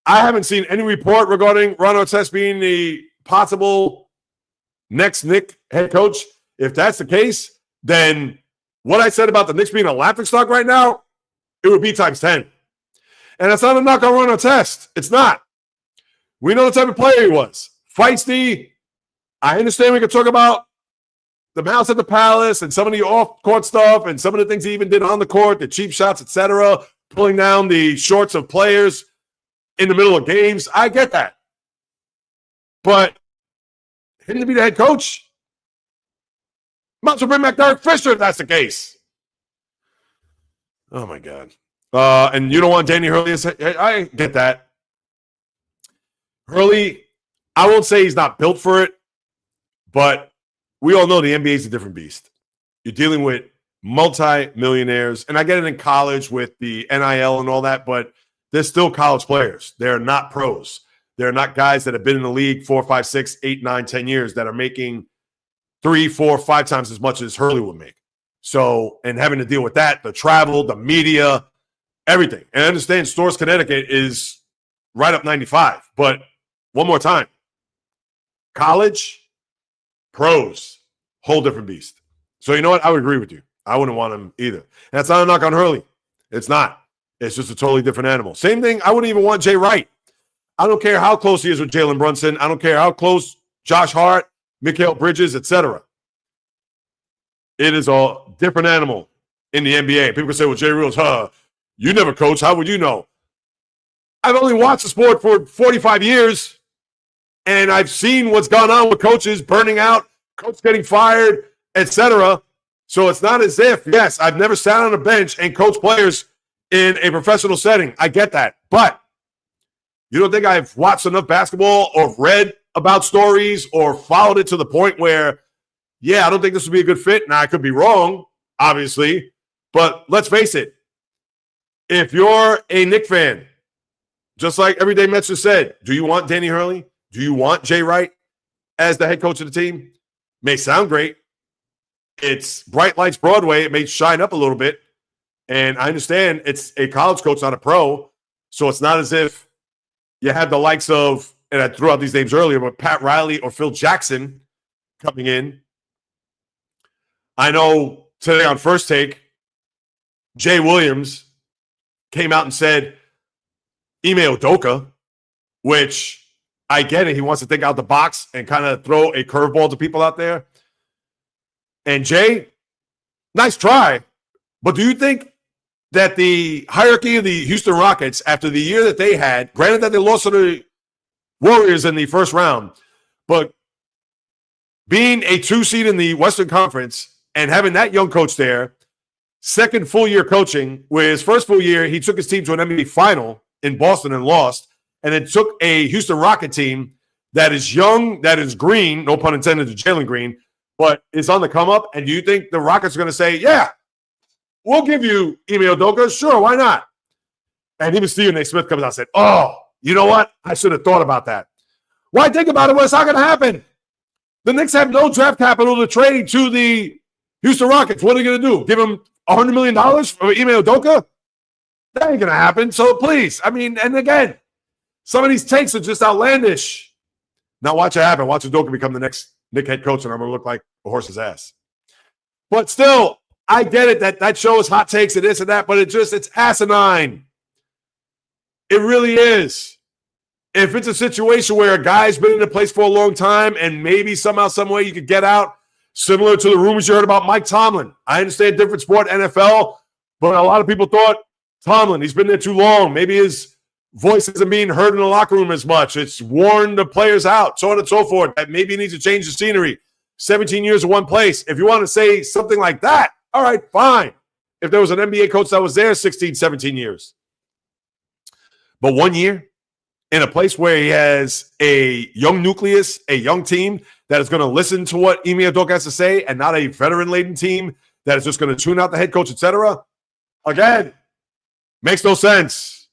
I haven't seen any report regarding Ron Artest being the possible next Knicks head coach. If that's the case, then what I said about the Knicks being a laughingstock right now, it would be times 10. And that's not a knock on Ron Artest. It's not. We know the type of player he was. Feisty. I understand we can talk about the mouse at the palace and some of the off-court stuff and some of the things he even did on the court, the cheap shots, etc., pulling down the shorts of players in the middle of games. I get that. But him to be the head coach, might as well bring back Derek Fisher if that's the case. Oh, my God. And you don't want Danny Hurley. I get that. Hurley, I won't say he's not built for it, but we all know the NBA is a different beast. You're dealing with multi-millionaires, and I get it in college with the NIL and all that, but they're still college players. They're not pros. They're not guys that have been in the league 4, 5, 6, 8, 9, 10 years that are making 3, 4, 5 times as much as Hurley would make. So, and having to deal with that, the travel, the media, everything. And I understand Storrs, Connecticut is right up 95. But one more time, college, pros, whole different beast. So you know what? I would agree with you. I wouldn't want him either. And that's not a knock on Hurley. It's not. It's just a totally different animal. Same thing, I wouldn't even want Jay Wright. I don't care how close he is with Jalen Brunson. I don't care how close Josh Hart, Mikal Bridges, etc. It is a different animal in the NBA. People can say, well, Jay Reels, you never coach. How would you know? I've only watched the sport for 45 years, and I've seen what's gone on with coaches burning out, coach getting fired, etc. So it's not as if, yes, I've never sat on a bench and coached players in a professional setting. I get that. But you don't think I've watched enough basketball or read about stories or followed it to the point where, yeah, I don't think this would be a good fit. Now, I could be wrong, obviously, but let's face it. If you're a Knicks fan, just like Everyday Mets just said, do you want Danny Hurley? Do you want Jay Wright as the head coach of the team? May sound great. It's Bright Lights Broadway. It may shine up a little bit. And I understand it's a college coach, not a pro. So it's not as if you have the likes of, and I threw out these names earlier, but Pat Riley or Phil Jackson coming in. I know today on First Take, Jay Williams came out and said, Ime Udoka, which I get it. He wants to think out the box and kind of throw a curveball to people out there. And Jay, nice try. But do you think that the hierarchy of the Houston Rockets, after the year that they had, granted that they lost to the Warriors in the first round, but being a 2 seed in the Western Conference and having that young coach there, second full year coaching, where his first full year, he took his team to an NBA final in Boston and lost, and then took a Houston Rocket team that is young, that is green, no pun intended to Jalen Green, but is on the come up. And do you think the Rockets are going to say, yeah, we'll give you Ime Udoka? Sure, why not? And even Stephen A. Smith comes out and said, oh, you know what? I should have thought about that. Why think about it when it's not going to happen? The Knicks have no draft capital to trade to the Houston Rockets. What are they going to do? Give them $100 million for Ime Udoka? That ain't going to happen. So please, I mean, and again, some of these takes are just outlandish. Now watch it happen. Watch Udoka become the next Knicks head coach, and I'm going to look like a horse's ass. But still, I get it that shows hot takes and this and that, but it's asinine. It really is. If it's a situation where a guy's been in a place for a long time and maybe somehow, some way you could get out, similar to the rumors you heard about Mike Tomlin. I understand different sport, NFL, but a lot of people thought Tomlin, he's been there too long. Maybe his voice isn't being heard in the locker room as much. It's worn the players out, so on and so forth. That maybe he needs to change the scenery. 17 years in one place. If you want to say something like that, all right, fine. If there was an NBA coach that was there 16, 17 years. But 1 year in a place where he has a young nucleus, a young team that is going to listen to what Ime Udoka has to say and not a veteran-laden team that is just going to tune out the head coach, etc. Again, makes no sense.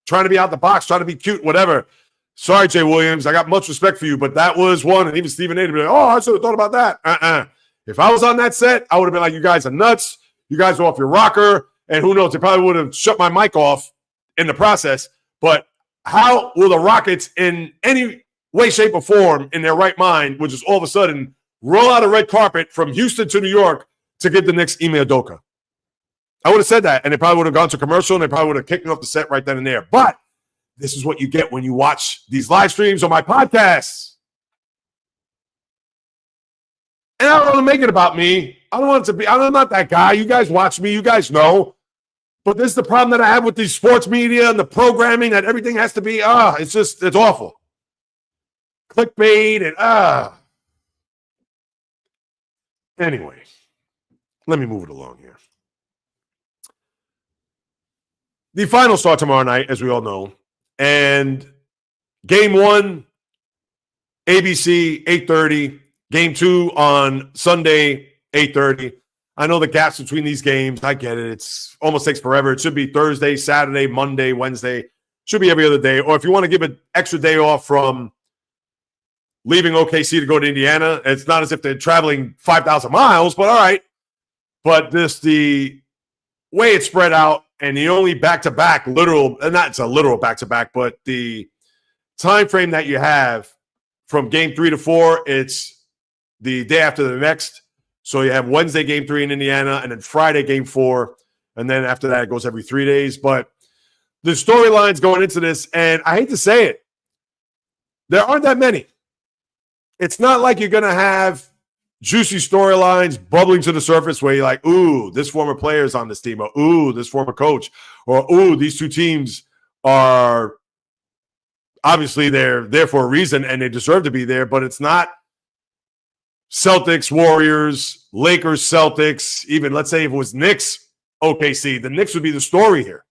Trying to be out the box, trying to be cute, whatever. Sorry, Jay Williams. I got much respect for you, but that was one. And even Stephen A. would be like, oh, I should have thought about that. If I was on that set, I would have been like, you guys are nuts. You guys are off your rocker. And who knows, they probably would have shut my mic off in the process. But how will the Rockets in any way, shape, or form in their right mind, which is all of a sudden roll out a red carpet from Houston to New York to give the Knicks Ime Udoka. I would have said that, and they probably would have gone to commercial, and they probably would have kicked me off the set right then and there. But this is what you get when you watch these live streams on my podcasts. And I don't want to make it about me. I don't want it to be, I'm not that guy. You guys watch me. You guys know. But this is the problem that I have with these sports media and the programming, that everything has to be, it's awful. Clickbait and, Anyway, let me move it along here. The finals start tomorrow night, as we all know. And game 1, ABC, 8:30. Game 2 on Sunday, 8:30. I know the gaps between these games. I get it. It's almost takes forever. It should be Thursday, Saturday, Monday, Wednesday. Should be every other day. Or if you want to give an extra day off from leaving OKC to go to Indiana, it's not as if they're traveling 5,000 miles, but all right. But the way it's spread out, and the only back-to-back not it's a literal back-to-back, but the time frame that you have from game 3 to 4, it's the day after the next. So you have Wednesday game 3 in Indiana, and then Friday game 4, and then after that it goes every 3 days. But the storylines going into this, and I hate to say it, there aren't that many. It's not like you're going to have juicy storylines bubbling to the surface where you're like, ooh, this former player is on this team, or ooh, this former coach, or ooh, these two teams are obviously they're there for a reason and they deserve to be there, but it's not Celtics, Warriors, Lakers, Celtics, even let's say if it was Knicks, OKC, the Knicks would be the story here.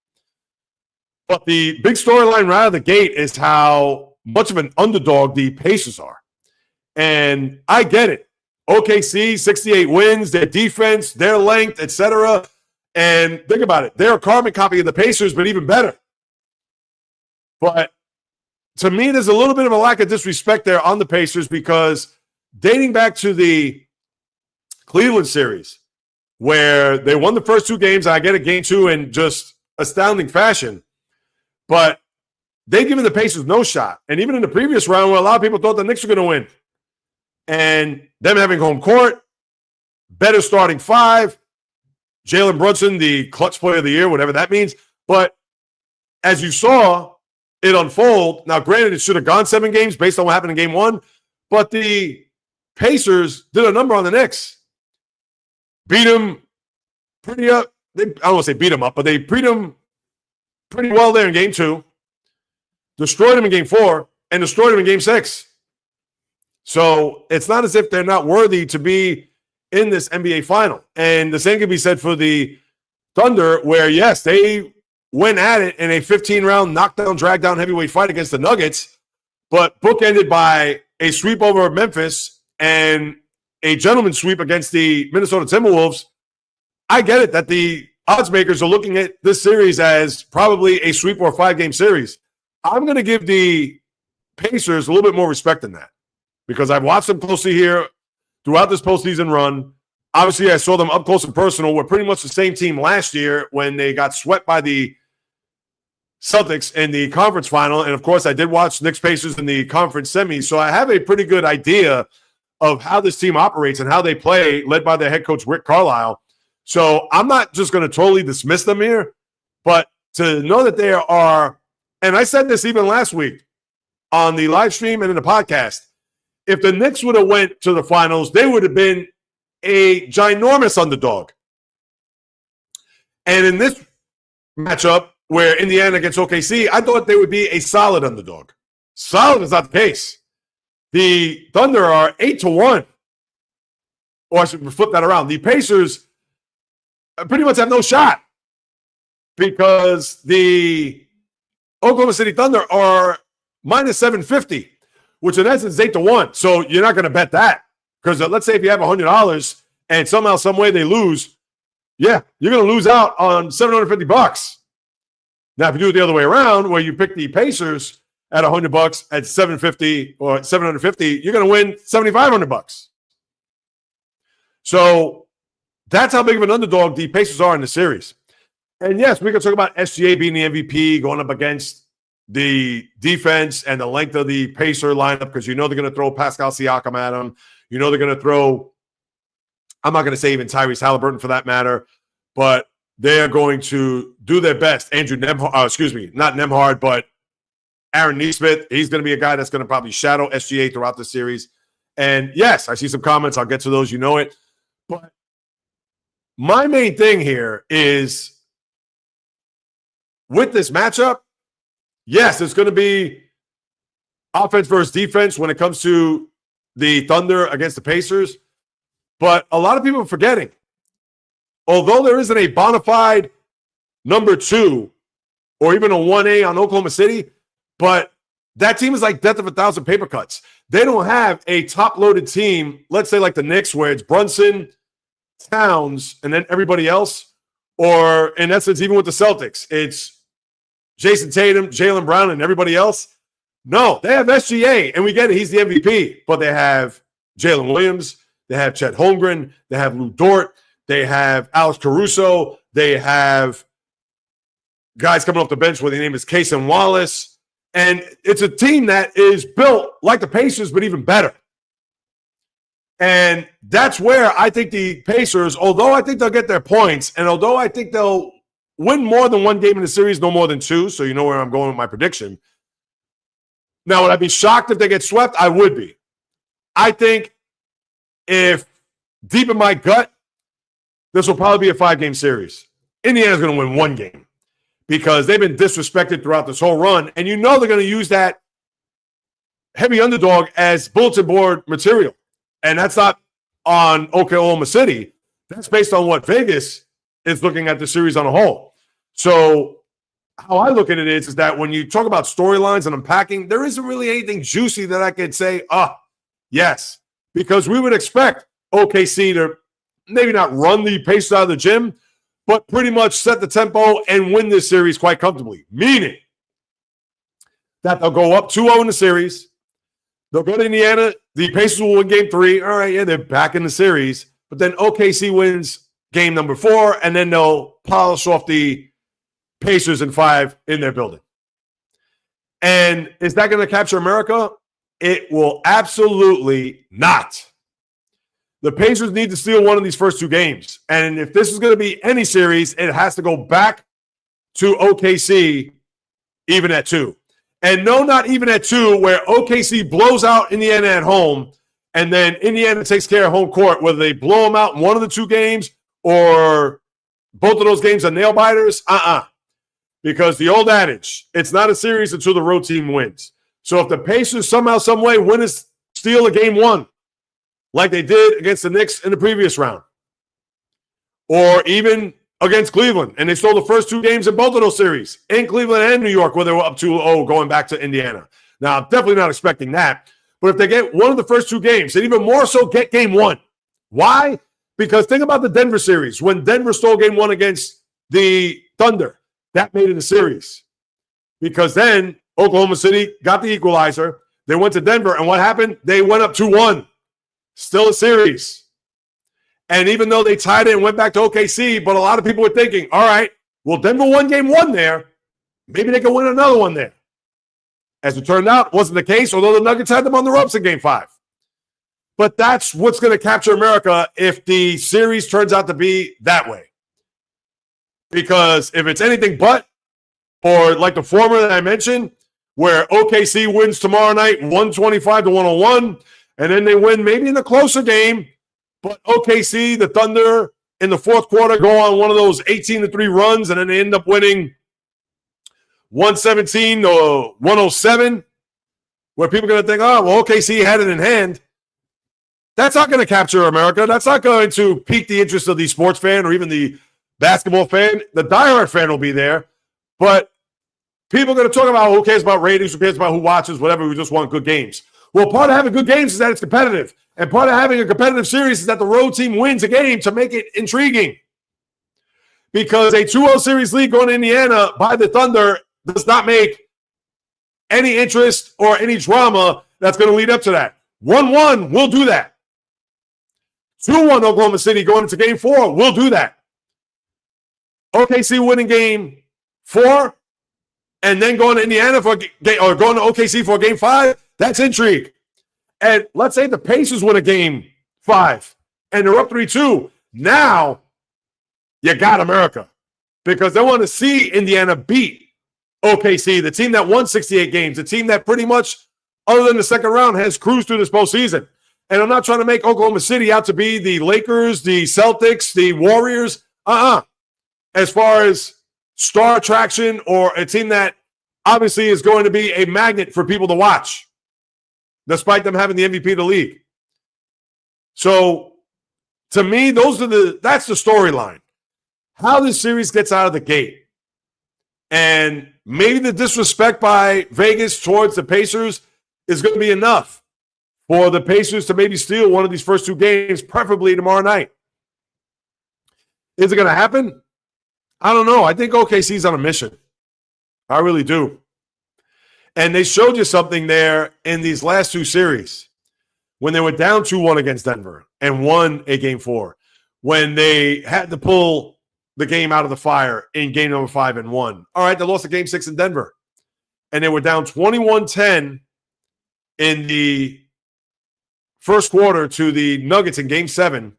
But the big storyline right out of the gate is how much of an underdog the Pacers are. And I get it. OKC, 68 wins, their defense, their length, etc. And think about it. They're a carbon copy of the Pacers, but even better. But to me, there's a little bit of a lack of disrespect there on the Pacers because dating back to the Cleveland series where they won the first 2 games, and I get it, game 2 in just astounding fashion, but they've given the Pacers no shot. And even in the previous round where a lot of people thought the Knicks were going to win, and them having home court, better starting 5, Jalen Brunson, the clutch player of the year, whatever that means. But as you saw it unfold, now granted it should have gone 7 games based on what happened in game 1, but the Pacers did a number on the Knicks. Beat them pretty up. I don't want to say beat them up, but they beat them pretty well there in game 2, destroyed them in game 4, and destroyed them in game 6. So it's not as if they're not worthy to be in this NBA final. And the same can be said for the Thunder, where, yes, they went at it in a 15-round knockdown, drag-down heavyweight fight against the Nuggets, but bookended by a sweep over Memphis and a gentleman's sweep against the Minnesota Timberwolves. I get it that the odds makers are looking at this series as probably a sweep or a 5-game series. I'm going to give the Pacers a little bit more respect than that, because I've watched them closely here throughout this postseason run. Obviously, I saw them up close and personal. We're pretty much the same team last year when they got swept by the Celtics in the conference final. And, of course, I did watch Knicks Pacers in the conference semis. So I have a pretty good idea of how this team operates and how they play, led by their head coach, Rick Carlisle. So I'm not just going to totally dismiss them here, but to know that they are, and I said this even last week on the live stream and in the podcast, if the Knicks would have went to the finals, they would have been a ginormous underdog. And in this matchup where Indiana against OKC, I thought they would be a solid underdog. Solid is not the case. The Thunder are 8-1. Or I should flip that around. The Pacers pretty much have no shot because the Oklahoma City Thunder are minus 750, which in essence is 8-1. So you're not going to bet that. Because let's say if you have $100 and somehow, some way they lose, yeah, you're going to lose out on $750. Now, if you do it the other way around, where you pick the Pacers at $100 at $750 or $750, you're going to win $7,500. So that's how big of an underdog the Pacers are in the series. And yes, we can talk about SGA being the MVP, going up against the defense and the length of the Pacer lineup, because you know they're going to throw Pascal Siakam at him. You know they're going to throw I'm not going to say even Tyrese Halliburton for that matter, but they are going to do their best. Andrew Nembhard, not Nembhard, but Aaron Nesmith. He's going to be a guy that's going to probably shadow SGA throughout the series. And yes, I see some comments. I'll get to those. You know it. But my main thing here is with this matchup, yes, it's going to be offense versus defense when it comes to the Thunder against the Pacers. But a lot of people are forgetting, although there isn't a bona fide number 2 or even a 1A on Oklahoma City, but that team is like death of a thousand paper cuts. They don't have a top-loaded team, let's say like the Knicks, where it's Brunson, Towns, and then everybody else. Or in essence, even with the Celtics, it's Jason Tatum, Jaylen Brown, and everybody else. No, they have SGA, and we get it. He's the MVP. But they have Jalen Williams. They have Chet Holmgren. They have Lou Dort. They have Alex Caruso. They have guys coming off the bench where the name is Cason Wallace. And it's a team that is built like the Pacers, but even better. And that's where I think the Pacers, although I think they'll get their points, and although I think they'll win more than one game in the series, no more than 2, so you know where I'm going with my prediction. Now, would I be shocked if they get swept? I would be. I think if deep in my gut, this will probably be a 5-game series. Indiana's going to win 1 game because they've been disrespected throughout this whole run, and you know they're going to use that heavy underdog as bulletin board material. And that's not on Oklahoma City. That's based on what Vegas is looking at the series on a whole. So how I look at it is that when you talk about storylines and unpacking, there isn't really anything juicy that I could say, yes, because we would expect OKC to maybe not run the Pacers out of the gym, but pretty much set the tempo and win this series quite comfortably, meaning that they'll go up 2-0 in the series. They'll go to Indiana. The Pacers will win game 3. All right, yeah, they're back in the series. But then OKC wins game number 4, and then they'll polish off the Pacers in 5 in their building. And is that going to capture America? It will absolutely not. The Pacers need to steal one of these first 2 games. And if this is going to be any series, it has to go back to OKC even at 2. And no, not even at 2, where OKC blows out Indiana at home, and then Indiana takes care of home court, whether they blow them out in one of the 2 games or both of those games are nail-biters. Because the old adage, it's not a series until the road team wins. So if the Pacers somehow, some way steal a game 1, like they did against the Knicks in the previous round, or even against Cleveland, and they stole the first 2 games in both of those series, in Cleveland and New York, where they were up 2-0 going back to Indiana. Now, I'm definitely not expecting that, but if they get one of the first 2 games, and even more so get game 1. Why? Because think about the Denver series. When Denver stole game 1 against the Thunder, that made it a series. Because then Oklahoma City got the equalizer. They went to Denver, and what happened? They went up 2-1. Still a series. And even though they tied it and went back to OKC, but a lot of people were thinking, all right, well, Denver won game 1 there. Maybe they can win another one there. As it turned out, it wasn't the case, although the Nuggets had them on the ropes in game 5. But that's what's going to capture America if the series turns out to be that way. Because if it's anything but, or like the former that I mentioned, where OKC wins tomorrow night 125-101, and then they win maybe in a closer game, but OKC, the Thunder, in the 4th quarter go on one of those 18-3 runs, and then they end up winning 117 or 107, where people are going to think, oh, well, OKC had it in hand. That's not going to capture America. That's not going to pique the interest of the sports fan or even the basketball fan. The diehard fan will be there, but people are going to talk about who cares about ratings, who cares about who watches, whatever. We just want good games. Well, part of having good games is that it's competitive. And part of having a competitive series is that the road team wins a game to make it intriguing. Because a 2-0 series lead going to Indiana by the Thunder does not make any interest or any drama that's going to lead up to that. 1-1 will do that. 2-1 Oklahoma City going into game 4 will do that. OKC winning game 4 and then going to Indiana for or going to OKC for game 5, that's intrigue. And let's say the Pacers win a game 5 and they're up 3-2. Now you got America because they want to see Indiana beat OKC, the team that won 68 games, the team that pretty much, other than the second round, has cruised through this postseason. And I'm not trying to make Oklahoma City out to be the Lakers, the Celtics, the Warriors. As far as star attraction or a team that obviously is going to be a magnet for people to watch, despite them having the MVP of the league. So, to me, that's the storyline. How this series gets out of the gate. And maybe the disrespect by Vegas towards the Pacers is going to be enough for the Pacers to maybe steal one of these first two games, preferably tomorrow night. Is it going to happen? I don't know. I think OKC's on a mission. I really do. And they showed you something there in these last two series when they were down 2-1 against Denver and won a game 4, when they had to pull the game out of the fire in game number 5 and won. All right, they lost a game 6 in Denver. And they were down 21-10 in the first quarter to the Nuggets in game 7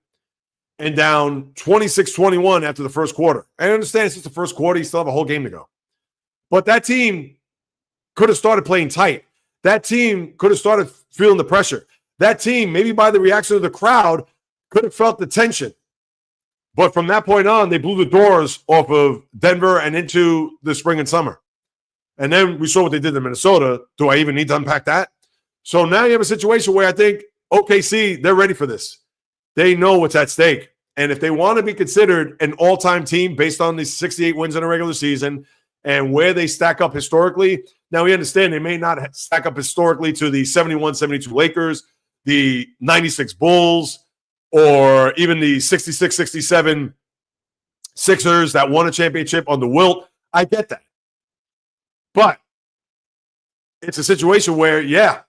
and down 26-21 after the first quarter. I understand it's just the first quarter. You still have a whole game to go. But that team could have started playing tight. That team could have started feeling the pressure. That team, maybe by the reaction of the crowd, could have felt the tension. But from that point on, they blew the doors off of Denver and into the spring and summer. And then we saw what they did in Minnesota. Do I even need to unpack that? So now you have a situation where I think OKC, they're ready for this. They know what's at stake. And if they want to be considered an all-time team based on these 68 wins in a regular season and where they stack up historically, now we understand they may not stack up historically to the 71-72 Lakers, the 96 Bulls, or even the 66-67 Sixers that won a championship on the wilt. I get that. But it's a situation where, yeah,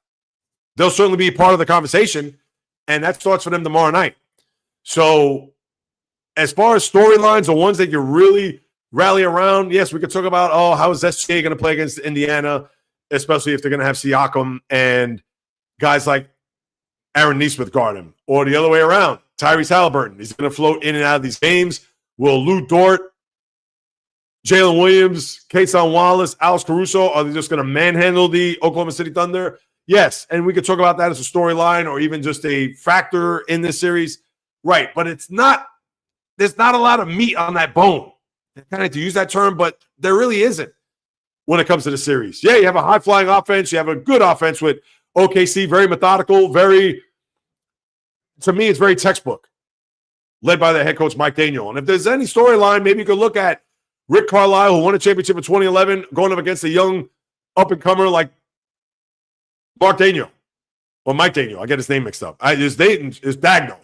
they'll certainly be part of the conversation, and that starts for them tomorrow night. So as far as storylines, the ones that you really rally around, yes, we could talk about, how is SGA going to play against Indiana, especially if they're going to have Siakam and guys like Aaron Nesmith guard him. Or the other way around, Tyrese Halliburton. He's going to float in and out of these games. Will Lou Dort, Jalen Williams, Kason Wallace, Alex Caruso, are they just going to manhandle the Oklahoma City Thunder? Yes, and we could talk about that as a storyline or even just a factor in this series. Right, but there's not a lot of meat on that bone. I kind of hate to use that term, but there really isn't when it comes to the series. Yeah, you have a high-flying offense. You have a good offense with OKC, very methodical, to me, it's very textbook, led by the head coach, Mike Daniel. And if there's any storyline, maybe you could look at Rick Carlisle, who won a championship in 2011, going up against a young up-and-comer like Mark Daniel, or Mike Daniel. I get his name mixed up. It's Dagno.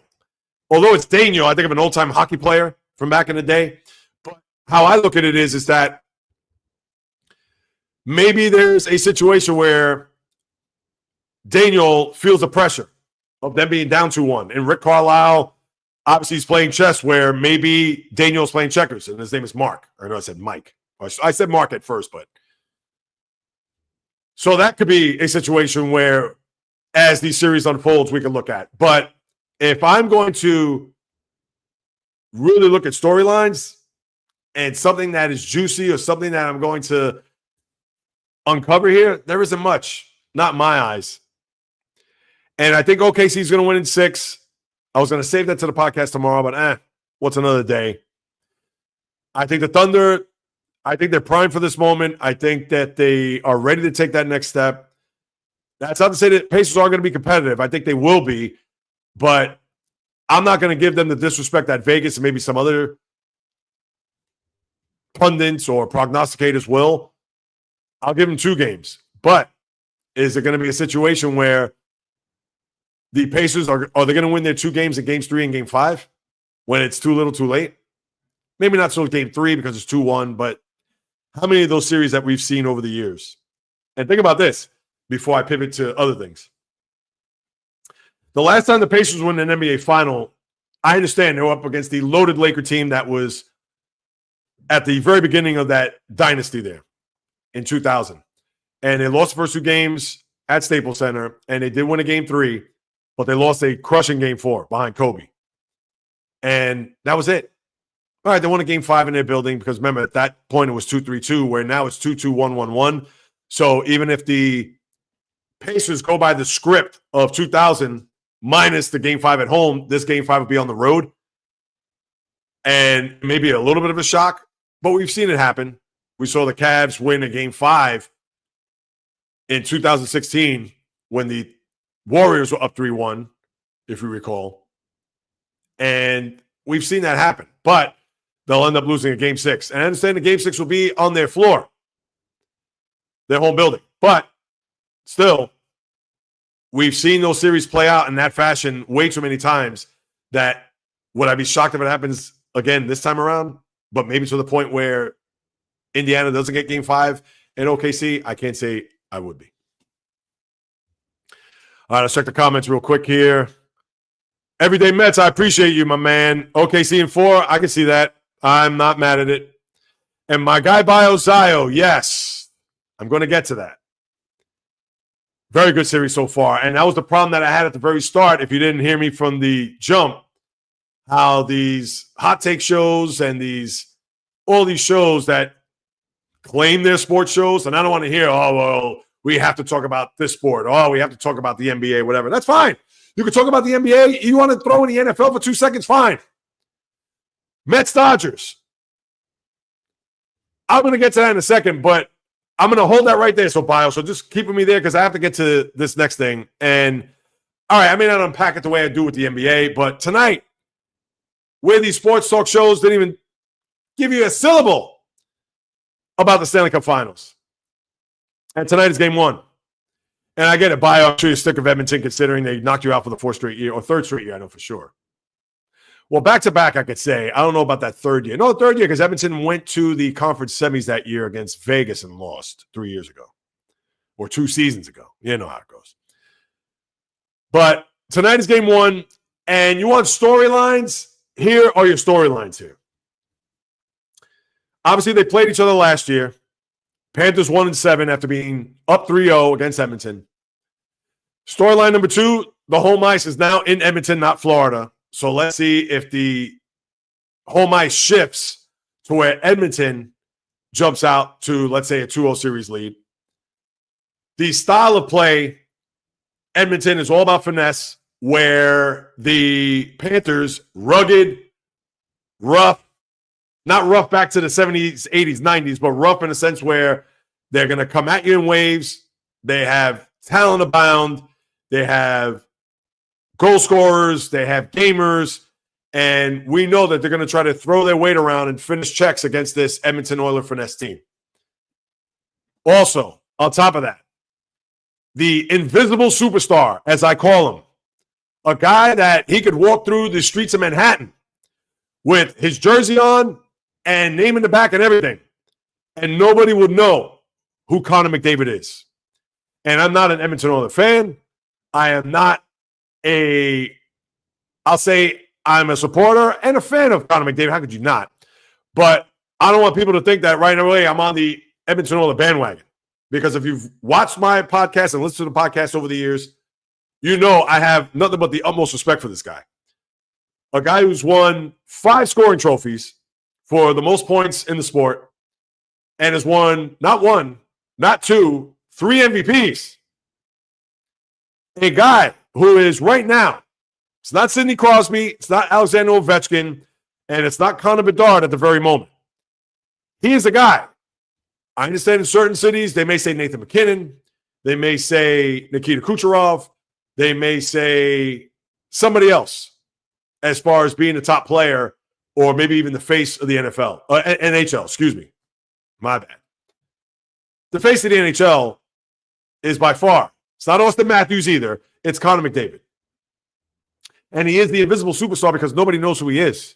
Although it's Daniel, I think of an old-time hockey player from back in the day. But how I look at it is that maybe there's a situation where Daniel feels the pressure of them being down 2-1. And Rick Carlisle, obviously, he's playing chess where maybe Daniel's playing checkers, and his name is Mark. I know I said Mike. I said Mark at first, but. So that could be a situation where, as these series unfolds, we can look at. But if I'm going to really look at storylines and something that is juicy or something that I'm going to uncover here, there isn't much. Not in my eyes. And I think OKC is going to win in 6. I was going to save that to the podcast tomorrow, but what's another day? I think the Thunder, I think they're primed for this moment. I think that they are ready to take that next step. That's not to say that Pacers are going to be competitive. I think they will be, but I'm not going to give them the disrespect that Vegas and maybe some other pundits or prognosticators will. I'll give them 2 games. But is it going to be a situation where the Pacers are they going to win their 2 games in games 3 and game 5 when it's too little too late? Maybe not so game 3 because it's 2-1, but how many of those series that we've seen over the years? And think about this before I pivot to other things. The last time the Pacers won an NBA final, I understand they were up against the loaded Laker team that was at the very beginning of that dynasty there in 2000. And they lost the first 2 games at Staples Center, and they did win a game 3, but they lost a crushing game 4 behind Kobe. And that was it. All right, they won a game 5 in their building because remember, at that point it was 2-3-2, where now it's 2-2, 1-1-1. So even if the Pacers go by the script of 2000 minus the game 5 at home, this game 5 would be on the road. And maybe a little bit of a shock, but we've seen it happen. We saw the Cavs win a game 5 in 2016 when the Warriors were up 3-1, if you recall. And we've seen that happen, but they'll end up losing a game 6. And I understand the game 6 will be on their floor, their home building. But still, we've seen those series play out in that fashion way too many times that would I be shocked if it happens again this time around? But maybe to the point where Indiana doesn't get game 5 in OKC, I can't say I would be. All right, let's check the comments real quick here. Everyday Mets, I appreciate you, my man. OKC in 4, I can see that. I'm not mad at it. And my guy, Zio, yes, I'm going to get to that. Very good series so far. And that was the problem that I had at the very start, if you didn't hear me from the jump, how these hot take shows and all these shows that claim they're sports shows, and I don't want to hear, oh, well, we have to talk about this sport. Oh, we have to talk about the NBA, whatever. That's fine. You can talk about the NBA. You want to throw in the NFL for 2 seconds? Fine. Mets, Dodgers. I'm going to get to that in a second, but I'm going to hold that right there, so just keep me there because I have to get to this next thing. And, all right, I may not unpack it the way I do with the NBA, but tonight, where these sports talk shows didn't even give you a syllable about the Stanley Cup Finals. And tonight is game 1. And I get it, I'm sure you're sick of Edmonton considering they knocked you out for the 4th straight year, or 3rd straight year, I know for sure. Well, back-to-back, I could say. I don't know about that 3rd year. No, the 3rd year, because Edmonton went to the conference semis that year against Vegas and lost 3 years ago. Or 2 seasons ago. You know how it goes. But tonight is game 1, and you want storylines? Here are your storylines here. Obviously, they played each other last year. Panthers 1-7 after being up 3-0 against Edmonton. Storyline number 2, the home ice is now in Edmonton, not Florida. So let's see if the home ice shifts to where Edmonton jumps out to, let's say, a 2-0 series lead. The style of play, Edmonton is all about finesse, where the Panthers, rugged, rough, not rough back to the 70s, 80s, 90s, but rough in a sense where they're going to come at you in waves. They have talent abound. They have goal scorers. They have gamers. And we know that they're going to try to throw their weight around and finish checks against this Edmonton Oilers finesse team. Also, on top of that, the invisible superstar, as I call him, a guy that he could walk through the streets of Manhattan with his jersey on and name in the back and everything, and nobody would know who Connor McDavid is. And I'm not an Edmonton Oilers fan. I am not I'll say I'm a supporter and a fan of Connor McDavid. How could you not? But I don't want people to think that right away I'm on the Edmonton Oilers bandwagon. Because if you've watched my podcast and listened to the podcast over the years, you know I have nothing but the utmost respect for this guy. A guy who's won 5 scoring trophies for the most points in the sport and has won not 1, not 2, 3 MVPs. A guy who is right now, it's not Sidney Crosby, it's not Alexander Ovechkin, and it's not Connor Bedard at the very moment. He is a guy. I understand in certain cities, they may say Nathan McKinnon, they may say Nikita Kucherov, they may say somebody else as far as being a top player or maybe even the face of the NHL, excuse me. My bad. The face of the NHL is by far, it's not Austin Matthews either, it's Connor McDavid. And he is the invisible superstar because nobody knows who he is.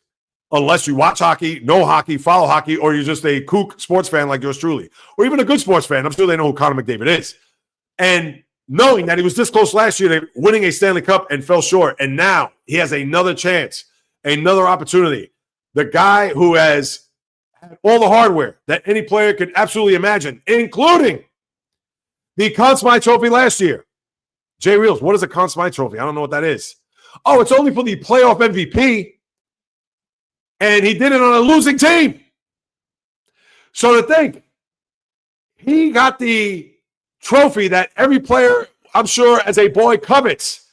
Unless you watch hockey, know hockey, follow hockey, or you're just a kook sports fan like yours truly. Or even a good sports fan. I'm sure they know who Connor McDavid is. And knowing that he was this close last year to winning a Stanley Cup and fell short, and now he has another chance, another opportunity. The guy who has had all the hardware that any player could absolutely imagine, including the Conn Smythe Trophy last year. Jay Reels, what is a Conn Smythe Trophy? I don't know what that is. Oh, it's only for the playoff MVP. And he did it on a losing team. So to think, he got the trophy that every player, I'm sure, as a boy covets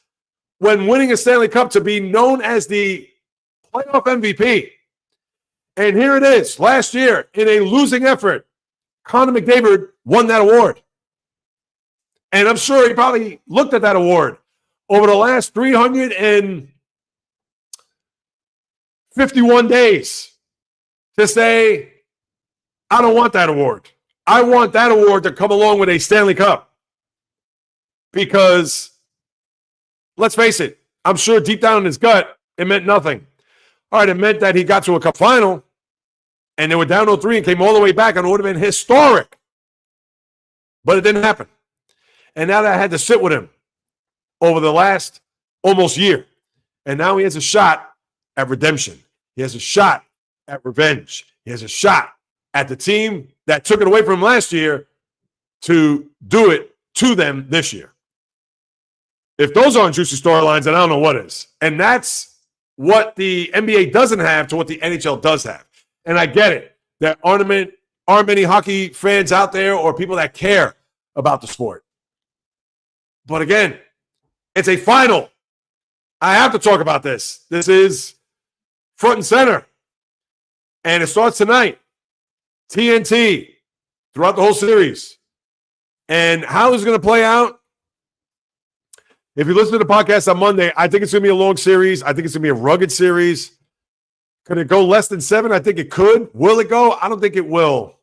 when winning a Stanley Cup, to be known as the playoff MVP. And here it is, last year, in a losing effort, Connor McDavid won that award. And I'm sure he probably looked at that award over the last 351 days to say, I don't want that award. I want that award to come along with a Stanley Cup. Because, let's face it, I'm sure deep down in his gut, it meant nothing. All right, it meant that he got to a cup final, and they were down 0-3 and came all the way back, and it would have been historic. But it didn't happen. And now that I had to sit with him over the last almost year. And now he has a shot at redemption. He has a shot at revenge. He has a shot at the team that took it away from him last year to do it to them this year. If those aren't juicy storylines, then I don't know what is. And that's what the NBA doesn't have to what the NHL does have. And I get it. There aren't many hockey fans out there or people that care about the sport. But again, it's a final. I have to talk about this. This is front and center. And it starts tonight. TNT throughout the whole series. And how is it going to play out? If you listen to the podcast on Monday, I think it's going to be a long series. I think it's going to be a rugged series. Could it go less than 7? I think it could. Will it go? I don't think it will.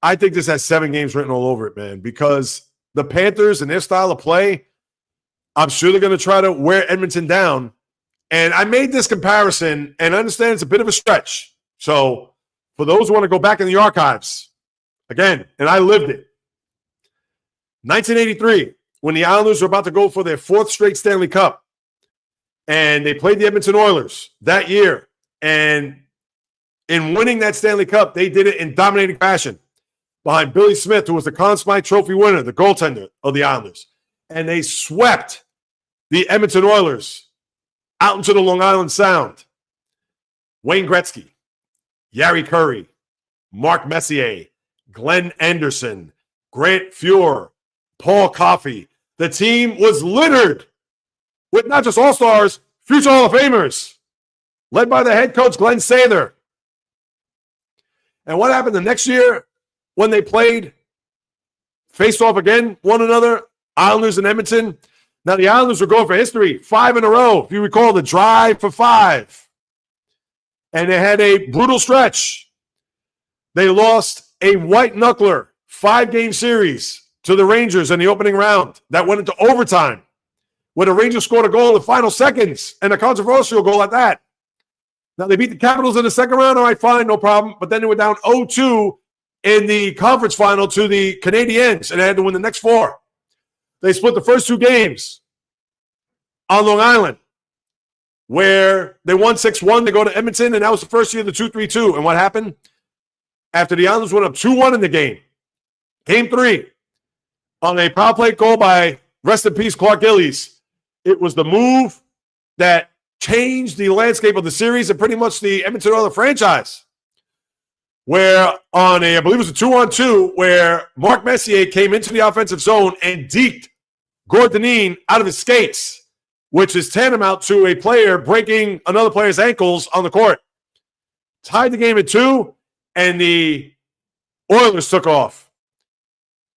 I think this has 7 games written all over it, man, because the Panthers and their style of play, I'm sure they're going to try to wear Edmonton down. And I made this comparison, and I understand it's a bit of a stretch. So for those who want to go back in the archives, again, and I lived it, 1983, when the Islanders were about to go for their 4th straight Stanley Cup, and they played the Edmonton Oilers that year. And in winning that Stanley Cup, they did it in dominating fashion behind Billy Smith, who was the Conn Smythe Trophy winner, the goaltender of the Islanders. And they swept the Edmonton Oilers out into the Long Island Sound. Wayne Gretzky, Yari Curry, Mark Messier, Glenn Anderson, Grant Fuhr, Paul Coffey. The team was littered with not just all-stars, future Hall of Famers, led by the head coach, Glenn Sather. And what happened the next year when they played, faced off again one another, Islanders and Edmonton? Now, the Islanders were going for history, 5 in a row. If you recall, the drive for 5. And they had a brutal stretch. They lost a white knuckler 5-game series to the Rangers in the opening round. That went into overtime, where the Rangers scored a goal in the final seconds, and a controversial goal at that. Now, they beat the Capitals in the second round. All right, fine, no problem. But then they were down 0-2 in the conference final to the Canadiens, and they had to win the next 4. They split the first 2 games on Long Island, where they won 6-1. They go to Edmonton, and that was the first year of the 2-3-2. And what happened? After the Islanders went up 2-1 in the game 3, on a power play goal by, rest in peace, Clark Gillies. It was the move that changed the landscape of the series and pretty much the Edmonton Oilers franchise. Where on I believe it was a 2-on-2, where Mark Messier came into the offensive zone and deked Gord Dineen out of his skates, which is tantamount to a player breaking another player's ankles on the court. Tied the game at 2, and the Oilers took off.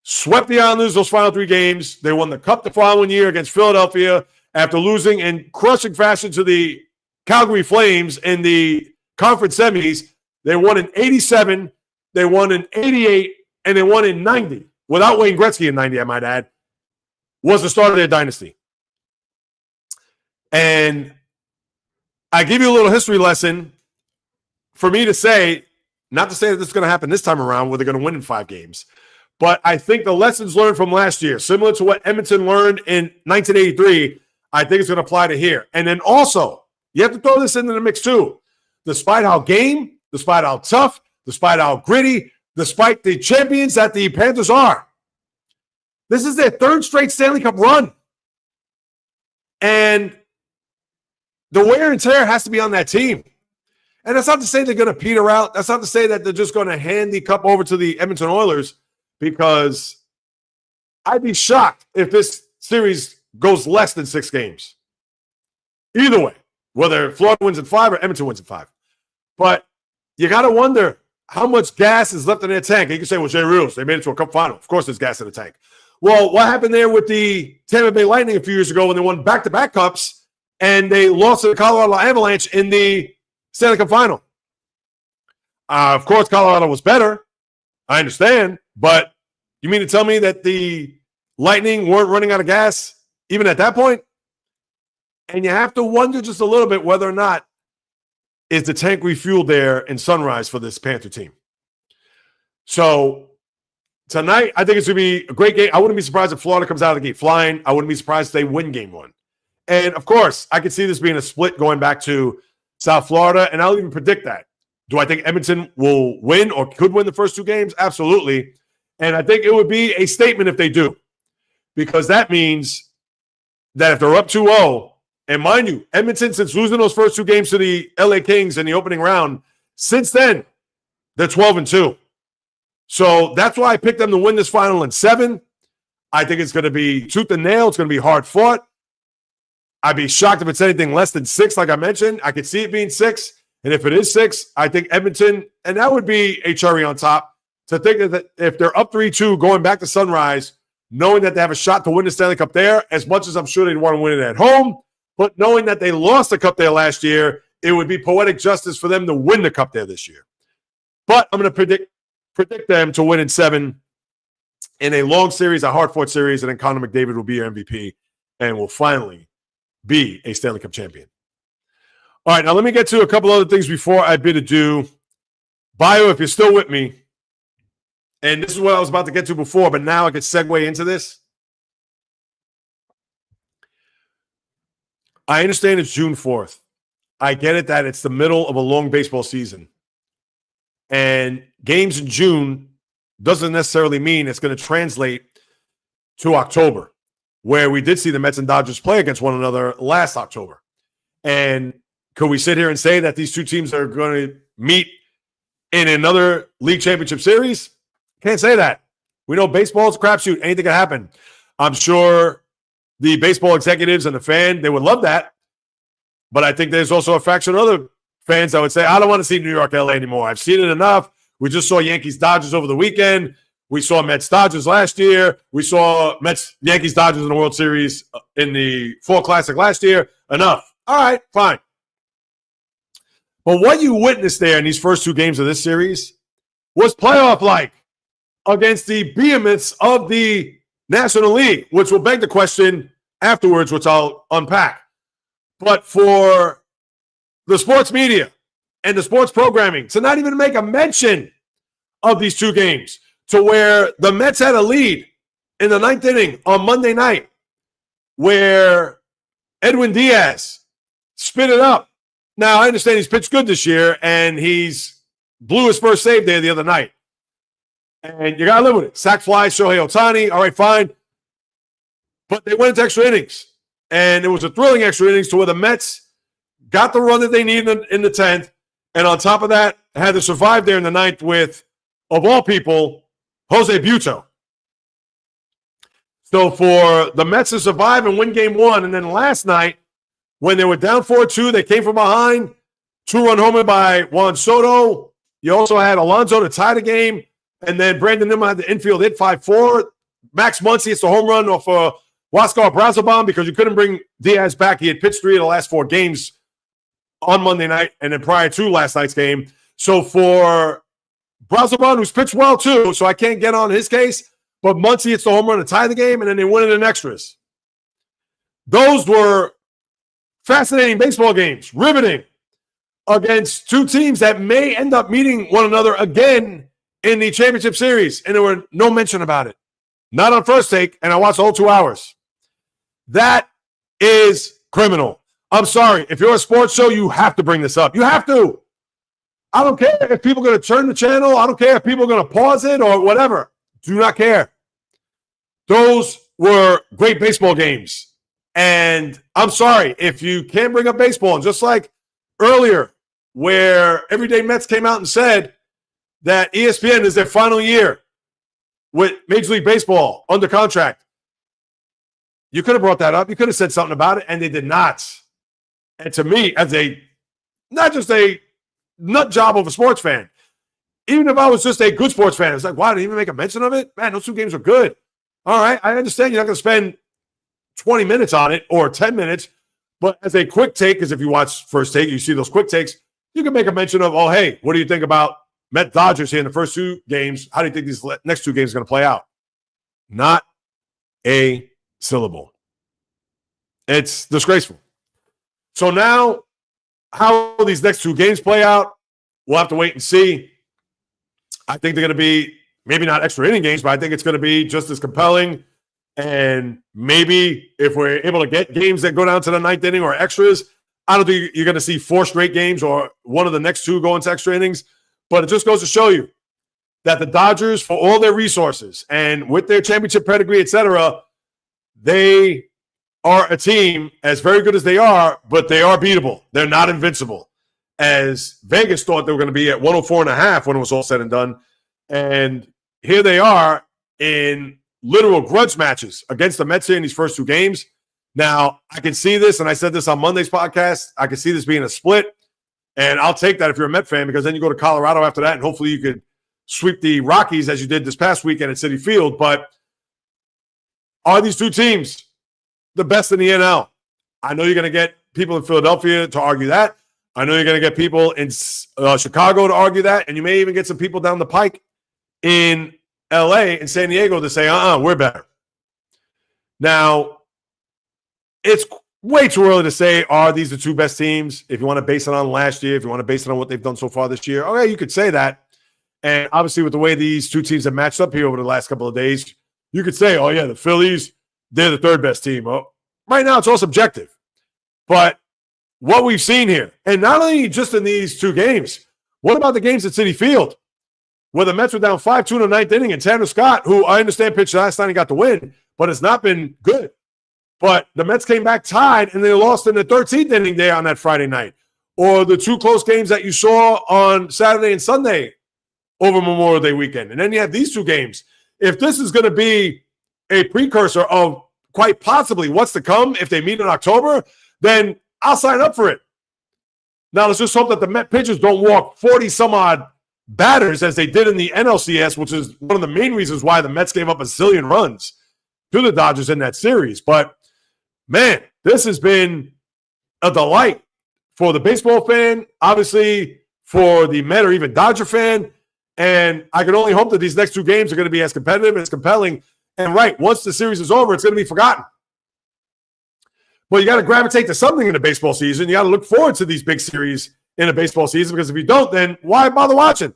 Swept the Islanders those final 3 games. They won the Cup the following year against Philadelphia after losing in crushing fashion to the Calgary Flames in the conference semis. They won in 87, they won in 88, and they won in 90. Without Wayne Gretzky in 90, I might add, was the start of their dynasty. And I give you a little history lesson for me to say, not to say that this is going to happen this time around where they're going to win in 5 games, but I think the lessons learned from last year, similar to what Edmonton learned in 1983, I think it's going to apply to here. And then also, you have to throw this into the mix too. Despite how game, despite how tough, despite how gritty, despite the champions that the Panthers are, this is their 3rd straight Stanley Cup run. And the wear and tear has to be on that team. And that's not to say they're going to peter out. That's not to say that they're just going to hand the cup over to the Edmonton Oilers, because I'd be shocked if this series goes less than 6 games. Either way, whether Florida wins in 5 or Edmonton wins in 5. But you got to wonder how much gas is left in their tank. You can say, well, Jay Reels, they made it to a cup final. Of course there's gas in the tank. Well, what happened there with the Tampa Bay Lightning a few years ago when they won back-to-back cups and they lost to the Colorado Avalanche in the Stanley Cup final? Of course, Colorado was better. I understand. But you mean to tell me that the Lightning weren't running out of gas even at that point? And you have to wonder just a little bit whether or not is the tank refueled there in Sunrise for this Panther team. So tonight, I think it's going to be a great game. I wouldn't be surprised if Florida comes out of the gate flying. I wouldn't be surprised if they win game 1. And, of course, I could see this being a split going back to South Florida, and I'll even predict that. Do I think Edmonton will win or could win the first 2 games? Absolutely. And I think it would be a statement if they do, because that means that if they're up 2-0, and mind you, Edmonton, since losing those first 2 games to the LA Kings in the opening round, since then, they're 12-2. So that's why I picked them to win this final in 7. I think it's going to be tooth and nail. It's going to be hard fought. I'd be shocked if it's anything less than 6, like I mentioned. I could see it being 6. And if it is 6, I think Edmonton, and that would be a cherry on top, to think that if they're up 3-2 going back to Sunrise, knowing that they have a shot to win the Stanley Cup there, as much as I'm sure they'd want to win it at home, but knowing that they lost the cup there last year, it would be poetic justice for them to win the cup there this year. But I'm going to predict them to win in 7 in a long series, a hard-fought series, and then Connor McDavid will be your MVP and will finally be a Stanley Cup champion. All right, now let me get to a couple other things before I bid adieu. Bio, if you're still with me, and this is what I was about to get to before, but now I could segue into this. I understand it's June 4th. I get it that it's the middle of a long baseball season. And games in June doesn't necessarily mean it's going to translate to October, where we did see the Mets and Dodgers play against one another last October. And could we sit here and say that these 2 teams are going to meet in another league championship series? Can't say that. We know baseball's a crapshoot. Anything can happen. I'm sure the baseball executives and the fan, they would love that. But I think there's also a fraction of other fans that would say, I don't want to see New York, LA anymore. I've seen it enough. We just saw Yankees, Dodgers over the weekend. We saw Mets, Dodgers last year. We saw Mets, Yankees, Dodgers in the World Series in the Fall Classic last year. Enough. All right, fine. But what you witnessed there in these first 2 games of this series was playoff-like against the behemoths of the National League, which will beg the question afterwards, which I'll unpack. But for the sports media and the sports programming to not even make a mention of these 2 games, to where the Mets had a lead in the 9th inning on Monday night, where Edwin Diaz spit it up. Now, I understand he's pitched good this year, and he's blew his first save there the other night. And you got to live with it. Sack fly, Shohei Ohtani, all right, fine. But they went into extra innings. And it was a thrilling extra innings to where the Mets got the run that they needed in the 10th. And on top of that, had to survive there in the 9th with, of all people, Jose Buto. So for the Mets to survive and win game 1, and then last night, when they were down 4-2, they came from behind. 2-run homer by Juan Soto. You also had Alonso to tie the game. And then Brandon Nimmo had the infield hit 5-4. Max Muncy hits the home run off Huascar Brazoban because you couldn't bring Diaz back. He had pitched 3 of the last 4 games on Monday night and then prior to last night's game. So for Brazoban, who's pitched well too, so I can't get on his case, but Muncy hits the home run to tie the game, and then they win it in extras. Those were fascinating baseball games, riveting, against 2 teams that may end up meeting one another again in the championship series, and there were no mention about it. Not on First Take, and I watched the whole 2 hours. That is criminal. I'm sorry. If you're a sports show, you have to bring this up. You have to. I don't care if people are going to turn the channel. I don't care if people are going to pause it or whatever. Do not care. Those were great baseball games. And I'm sorry if you can't bring up baseball. And just like earlier where Everyday Mets came out and said that ESPN is their final year with Major League Baseball under contract. You could have brought that up. You could have said something about it, and they did not. And to me, as not just a nut job of a sports fan, even if I was just a good sports fan, it's like, why didn't you even make a mention of it? Man, those two games are good. All right, I understand you're not going to spend 20 minutes on it or 10 minutes, but as a quick take, because if you watch First Take, you see those quick takes, you can make a mention of, oh, hey, what do you think about Met Dodgers here in the first two games? How do you think these next two games are going to play out? Not a syllable. It's disgraceful. So now, how these next two games play out, we'll have to wait and see. I think they're going to be maybe not extra inning games, but I think it's going to be just as compelling. And maybe if we're able to get games that go down to the ninth inning or extras, I don't think you're going to see 4 straight games or one of the next 2 going to extra innings. But it just goes to show you that the Dodgers, for all their resources and with their championship pedigree, etc., they are a team as very good as they are, but they are beatable. They're not invincible, as Vegas thought they were going to be at 104.5 when it was all said and done. And here they are in literal grudge matches against the Mets here in these first 2 games. Now, I can see this, and I said this on Monday's podcast, I can see this being a split, and I'll take that if you're a Met fan, because then you go to Colorado after that, and hopefully you could sweep the Rockies as you did this past weekend at Citi Field. But are these two teams the best in the NL? I know you're going to get people in Philadelphia to argue that. I know you're going to get people in Chicago to argue that, and you may even get some people down the pike in LA and San Diego to say, we're better. Now, it's way too early to say, are these the 2 best teams? If you want to base it on last year, if you want to base it on what they've done so far this year, okay, you could say that. And obviously with the way these 2 teams have matched up here over the last couple of days, you could say, oh yeah, the Phillies, they're the 3rd best team. Well, right now it's all subjective. But what we've seen here, and not only just in these 2 games, what about the games at Citi Field, where the Mets were down 5-2 in the 9th inning, and Tanner Scott, who I understand pitched last night and got the win, but it's not been good. But the Mets came back tied, and they lost in the 13th inning there on that Friday night. Or the 2 close games that you saw on Saturday and Sunday over Memorial Day weekend. And then you have these 2 games. If this is going to be a precursor of quite possibly what's to come if they meet in October, then I'll sign up for it. Now, let's just hope that the Met pitchers don't walk 40-some-odd batters as they did in the NLCS, which is one of the main reasons why the Mets gave up a zillion runs to the Dodgers in that series. But, man, this has been a delight for the baseball fan, obviously for the Met or even Dodger fan, and I can only hope that these next 2 games are going to be as competitive and as compelling. And, right, once the series is over, it's going to be forgotten. But you got to gravitate to something in the baseball season. You got to look forward to these big series in a baseball season, because if you don't, then why bother watching?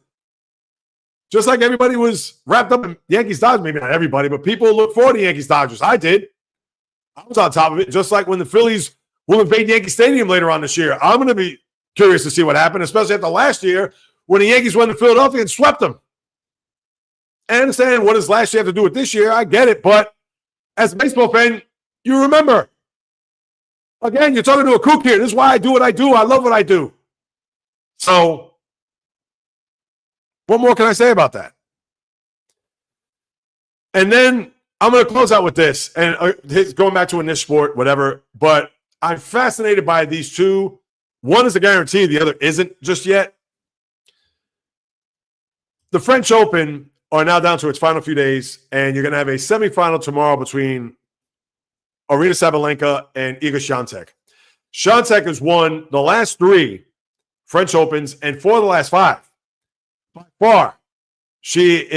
Just like everybody was wrapped up in Yankees-Dodgers, maybe not everybody, but people look forward to Yankees-Dodgers. I did. I was on top of it, just like when the Phillies will invade Yankee Stadium later on this year. I'm going to be curious to see what happened, especially after last year when the Yankees went to Philadelphia and swept them. I understand what does last year have to do with this year. I get it, but as a baseball fan, you remember. Again, you're talking to a kook here. This is why I do what I do. I love what I do. So, what more can I say about that? And then I'm going to close out with this, and going back to a niche sport, whatever, but I'm fascinated by these 2. One is a guarantee, the other isn't just yet. The French Open are now down to its final few days, and you're going to have a semifinal tomorrow between Aryna Sabalenka and Iga Świątek. Świątek has won the last 3 French Opens and 4 of the last 5. By far, she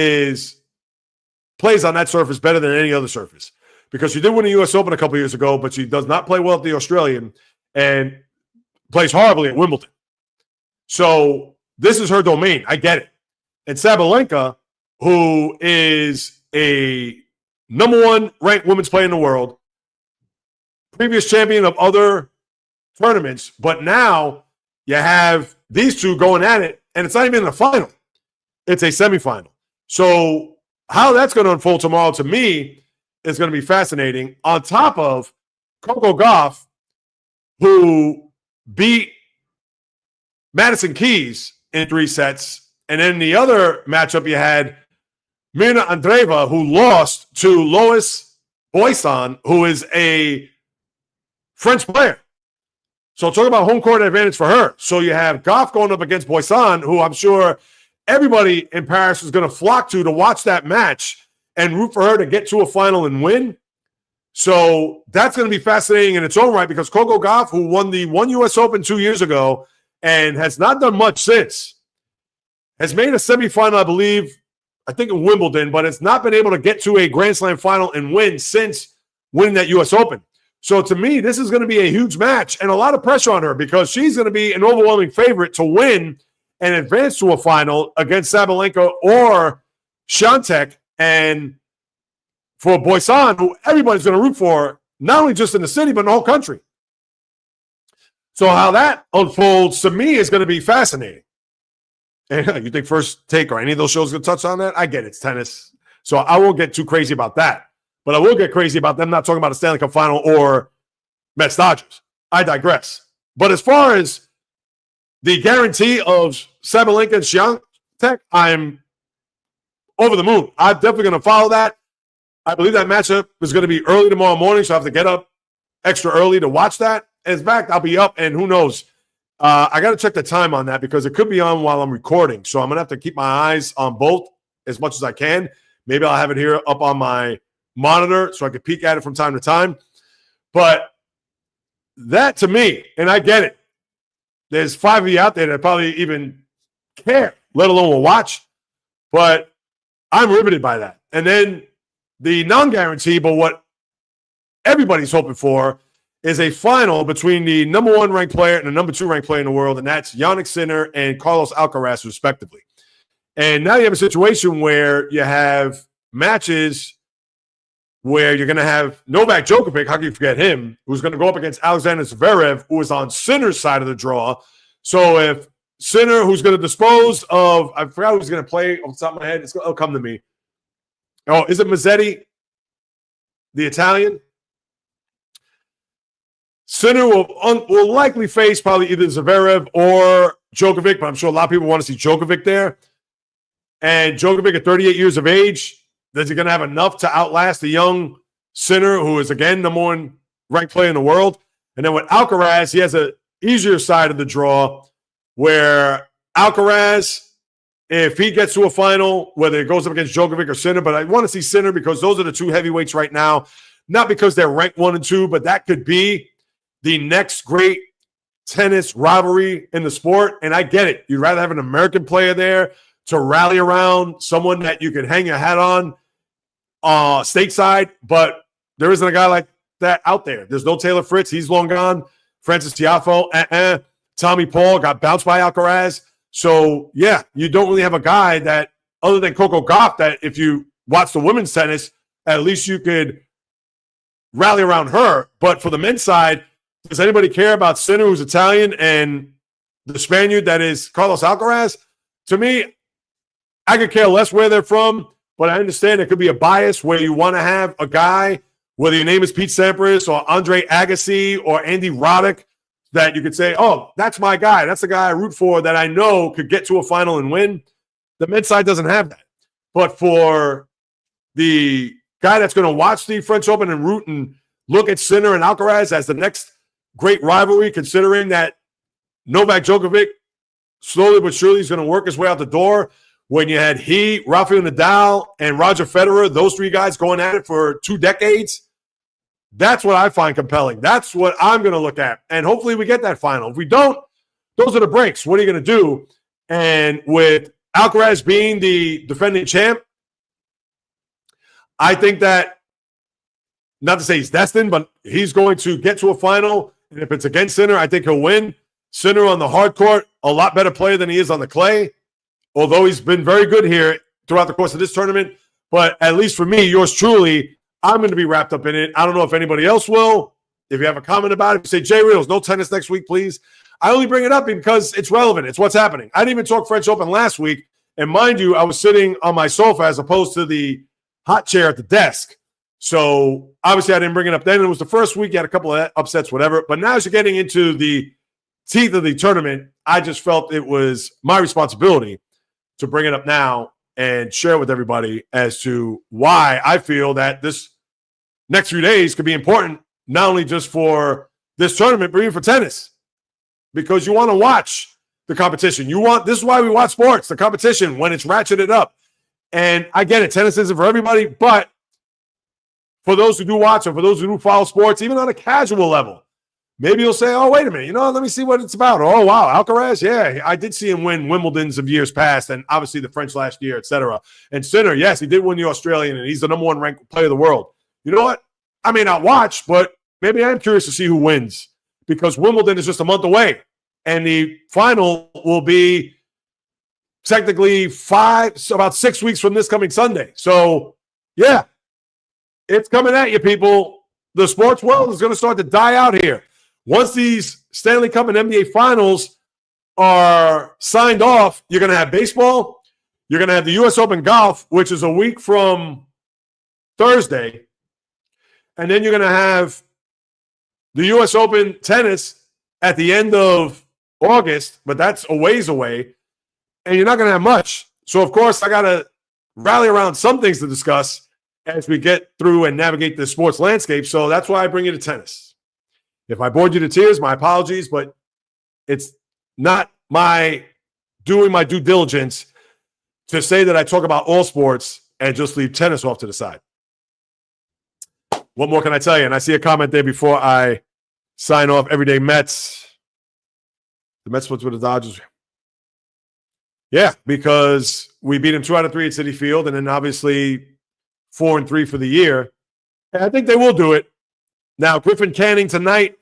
plays on that surface better than any other surface, because she did win the U.S. Open a couple years ago, but she does not play well at the Australian and plays horribly at Wimbledon. So this is her domain. I get it. And Sabalenka, who is a number 1 ranked women's player in the world, previous champion of other tournaments, but now you have these 2 going at it, and it's not even a final. It's a semifinal. So how that's going to unfold tomorrow, to me, is going to be fascinating, on top of Coco Gauff, who beat Madison Keys in 3 sets. And then the other matchup you had Mirna Andreeva, who lost to Lois Boisson, who is a French player. So talk about home court advantage for her. So you have Goff going up against Boisson, who I'm sure everybody in Paris is going to flock to watch that match and root for her to get to a final and win. So that's going to be fascinating in its own right, because Coco Gauff, who won the one U.S. Open 2 years ago and has not done much since, has made a semifinal, I think in Wimbledon, but has not been able to get to a Grand Slam final and win since winning that U.S. Open. So to me, this is going to be a huge match and a lot of pressure on her, because she's going to be an overwhelming favorite to win and advance to a final against Sabalenka or Swiatek. And for Boisson, who everybody's going to root for, not only just in the city, but in the whole country. So how that unfolds, to me, is going to be fascinating. And you think First Take or any of those shows going to touch on that? I get it. It's tennis. So I won't get too crazy about that. But I will get crazy about them not talking about a Stanley Cup final or Mets Dodgers. I digress. But as far as the guarantee of Sabalenka and Swiatek, I'm over the moon. I'm definitely going to follow that. I believe that matchup is going to be early tomorrow morning, so I have to get up extra early to watch that. In fact, I'll be up, and who knows? I got to check the time on that, because it could be on while I'm recording. So I'm going to have to keep my eyes on both as much as I can. Maybe I'll have it here up on my monitor so I can peek at it from time to time. But that, to me, and I get it, there's 5 of you out there that probably even care, let alone will watch. But I'm riveted by that. And then the non-guarantee, but what everybody's hoping for, is a final between the number 1 ranked player and the number 2 ranked player in the world, and that's Jannik Sinner and Carlos Alcaraz, respectively. And now you have a situation where you have matches where you're going to have Novak Djokovic, how can you forget him, who's going to go up against Alexander Zverev, who is on Sinner's side of the draw. So if Sinner, who's going to dispose of, I forgot who's going to play off the top of my head, it'll come to me. Oh, is it Mazzetti, the Italian? Sinner will likely face probably either Zverev or Djokovic, but I'm sure a lot of people want to see Djokovic there. And Djokovic at 38 years of age, is he going to have enough to outlast the young Sinner, who is, again, number 1 ranked player in the world? And then with Alcaraz, he has an easier side of the draw, where Alcaraz, if he gets to a final, whether it goes up against Djokovic or Sinner, but I want to see Sinner because those are the 2 heavyweights right now, not because they're ranked 1 and 2, but that could be the next great tennis rivalry in the sport. And I get it. You'd rather have an American player there to rally around, someone that you can hang your hat on stateside, but there isn't a guy like that out there. There's no Taylor Fritz. He's long gone. Francis Tiafoe, Tommy Paul got bounced by Alcaraz. So, yeah, you don't really have a guy that, other than Coco Gauff, that if you watch the women's tennis, at least you could rally around her. But for the men's side, does anybody care about Sinner, who's Italian, and the Spaniard that is Carlos Alcaraz? To me, I could care less where they're from, but I understand there could be a bias where you want to have a guy, whether your name is Pete Sampras or Andre Agassi or Andy Roddick, that you could say, oh, that's my guy. That's the guy I root for that I know could get to a final and win. The men's side doesn't have that. But for the guy that's going to watch the French Open and root and look at Sinner and Alcaraz as the next great rivalry, considering that Novak Djokovic slowly but surely is going to work his way out the door. When you had Rafael Nadal, and Roger Federer, those 3 guys going at it for 2 decades, that's what I find compelling. That's what I'm going to look at. And hopefully we get that final. If we don't, those are the breaks. What are you going to do? And with Alcaraz being the defending champ, I think that, not to say he's destined, but he's going to get to a final. And if it's against Sinner, I think he'll win. Sinner on the hard court, a lot better player than he is on the clay, although he's been very good here throughout the course of this tournament. But at least for me, yours truly, I'm going to be wrapped up in it. I don't know if anybody else will. If you have a comment about it, say, Jay Reels, no tennis next week, please. I only bring it up because it's relevant. It's what's happening. I didn't even talk French Open last week. And mind you, I was sitting on my sofa as opposed to the hot chair at the desk. So obviously I didn't bring it up then. It was the first week. You had a couple of upsets, whatever. But now as you're getting into the teeth of the tournament, I just felt it was my responsibility to bring it up now and share with everybody as to why I feel that this next few days could be important, not only just for this tournament, but even for tennis, because you want to watch the competition. This is why we watch sports, the competition, when it's ratcheted up. And I get it, tennis isn't for everybody, but for those who do watch or for those who do follow sports, even on a casual level, maybe you'll say, oh, wait a minute, let me see what it's about. Oh, wow, Alcaraz? Yeah, I did see him win Wimbledon's of years past, and obviously the French last year, etc. And Sinner, yes, he did win the Australian, and he's the number 1 ranked player of the world. You know what? I may not watch, but maybe I am curious to see who wins, because Wimbledon is just a month away, and the final will be technically about 6 weeks from this coming Sunday. So, yeah, it's coming at you, people. The sports world is going to start to die out here. Once these Stanley Cup and NBA finals are signed off, you're going to have baseball. You're going to have the U.S. Open golf, which is a week from Thursday. And then you're going to have the U.S. Open tennis at the end of August, but that's a ways away. And you're not going to have much. So, of course, I got to rally around some things to discuss as we get through and navigate the sports landscape. So that's why I bring you to tennis. If I bored you to tears, my apologies, but it's not my doing my due diligence to say that I talk about all sports and just leave tennis off to the side. What more can I tell you? And I see a comment there before I sign off. Everyday Mets. The Mets split with the Dodgers. Yeah, because we beat them 2 out of 3 at Citi Field, and then obviously 4-3 for the year. And I think they will do it. Now, Griffin Canning tonight,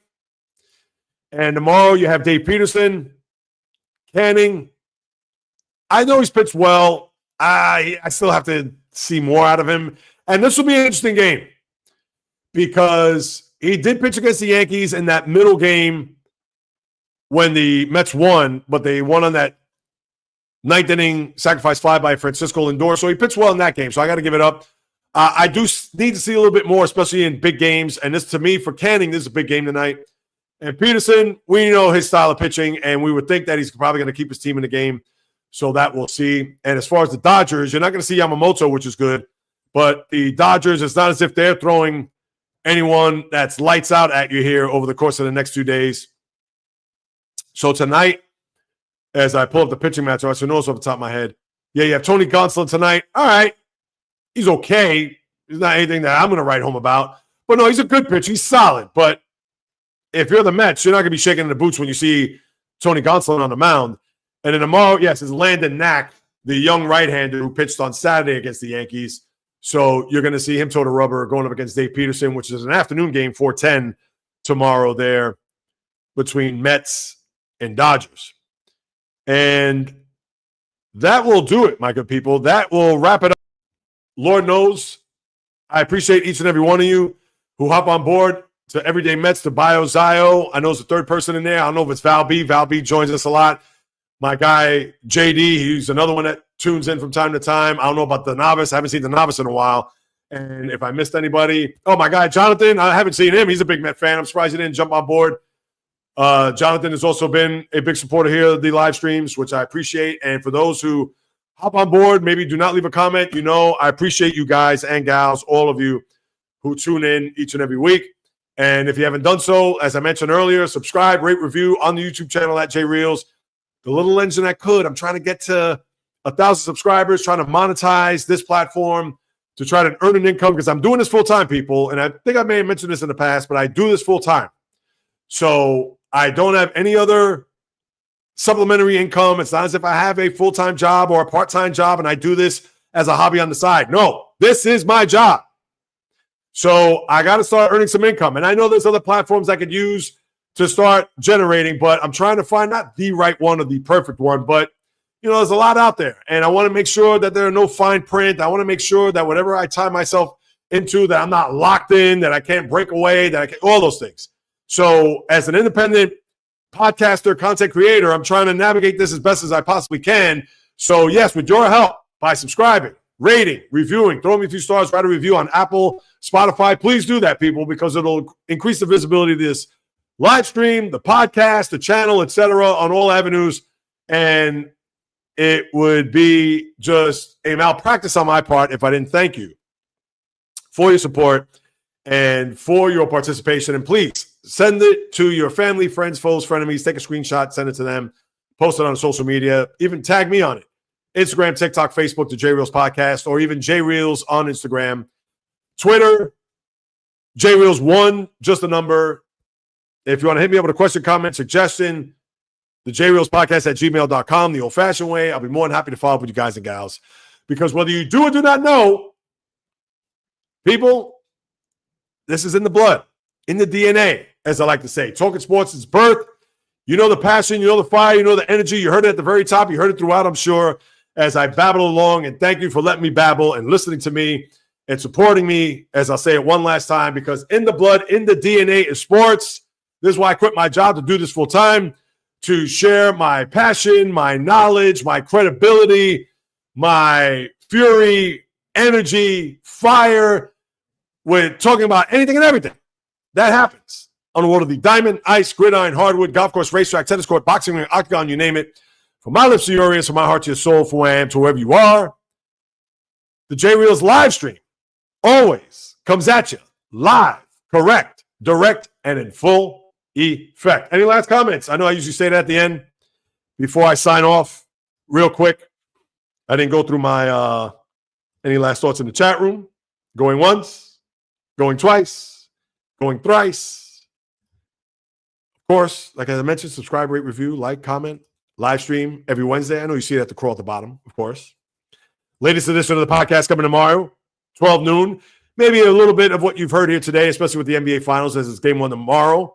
and tomorrow you have Dave Peterson. Canning, I know he's pitched well. I still have to see more out of him. And this will be an interesting game because he did pitch against the Yankees in that middle game when the Mets won, but they won on that 9th inning sacrifice fly by Francisco Lindor. So he pitched well in that game. So I got to give it up. I do need to see a little bit more, especially in big games. And this, to me, for Canning, this is a big game tonight. And Peterson, we know his style of pitching, and we would think that he's probably going to keep his team in the game. So that we'll see. And as far as the Dodgers, you're not going to see Yamamoto, which is good. But the Dodgers, it's not as if they're throwing anyone that's lights out at you here over the course of the next 2 days. So tonight, as I pull up the pitching match, I should know this off the top of my head. Yeah, you have Tony Gonsolin tonight. All right. He's okay. He's not anything that I'm going to write home about. But no, he's a good pitcher. He's solid. But if you're the Mets, you're not going to be shaking in the boots when you see Tony Gonsolin on the mound. And then tomorrow, yes, it's Landon Knack, the young right-hander who pitched on Saturday against the Yankees. So you're going to see him toe to rubber going up against Dave Peterson, which is an afternoon game, 4:10 tomorrow there between Mets and Dodgers. And that will do it, my good people. That will wrap it up. Lord knows I appreciate each and every one of you who hop on board to Everyday Mets, to Bio Zio. I know it's the third person in there. I don't know if it's Val B. Val B joins us a lot. My guy, JD, he's another one that tunes in from time to time. I don't know about the novice. I haven't seen the novice in a while. And if I missed anybody, my guy, Jonathan, I haven't seen him. He's a big Met fan. I'm surprised he didn't jump on board. Jonathan has also been a big supporter here of the live streams, which I appreciate. And for those who hop on board, maybe do not leave a comment. I appreciate you guys and gals, all of you who tune in each and every week. And if you haven't done so, as I mentioned earlier, subscribe, rate, review on the YouTube channel at JReels. The little engine that could. I'm trying to get to 1,000 subscribers, trying to monetize this platform to try to earn an income because I'm doing this full-time, people. And I think I may have mentioned this in the past, but I do this full-time. So I don't have any other supplementary income. It's not as if I have a full-time job or a part-time job and I do this as a hobby on the side. No, this is my job. So I got to start earning some income. And I know there's other platforms I could use to start generating, but I'm trying to find not the right one or the perfect one, but there's a lot out there. And I want to make sure that there are no fine print. I want to make sure that whatever I tie myself into, that I'm not locked in, that I can't break away, that I can, all those things. So as an independent podcaster, content creator, I'm trying to navigate this as best as I possibly can. So yes, with your help, by subscribing, rating, reviewing, throw me a few stars, write a review on Apple, Spotify. Please do that, people, because it'll increase the visibility of this live stream, the podcast, the channel, etc., on all avenues. And it would be just a malpractice on my part if I didn't thank you for your support and for your participation. And please send it to your family, friends, foes, frenemies. Take a screenshot, send it to them, post it on social media, even tag me on it. Instagram, TikTok, Facebook, the J Reels Podcast, or even J Reels on Instagram. Twitter, J Reels 1, just a number. If you want to hit me up with a question, comment, suggestion, the J Reels Podcast at gmail.com, the old-fashioned way. I'll be more than happy to follow up with you guys and gals. Because whether you do or do not know, people, this is in the blood, in the DNA, as I like to say. Talking sports is birth. You know the passion, you know the fire, you know the energy. You heard it at the very top. You heard it throughout, I'm sure, as I babble along. And thank you for letting me babble and listening to me and supporting me, as I'll say it one last time, because in the blood, in the DNA is sports. This is why I quit my job to do this full time, to share my passion, my knowledge, my credibility, my fury, energy, fire, with talking about anything and everything that happens on the world of the diamond, ice, gridiron, hardwood, golf course, racetrack, tennis court, boxing ring, octagon, you name it. From my lips to your ears, from my heart to your soul, from where I am to wherever you are. The J Reels live stream always comes at you live, correct, direct, and in full effect. Any last comments? I know I usually say that at the end before I sign off real quick. I didn't go through my any last thoughts in the chat room. Going once, going twice, going thrice. Of course, like I mentioned, subscribe, rate, review, like, comment, live stream every Wednesday. I know you see it at the crawl at the bottom, of course. Latest edition of the podcast coming tomorrow, 12 noon. Maybe a little bit of what you've heard here today, especially with the NBA Finals, as it's game one tomorrow.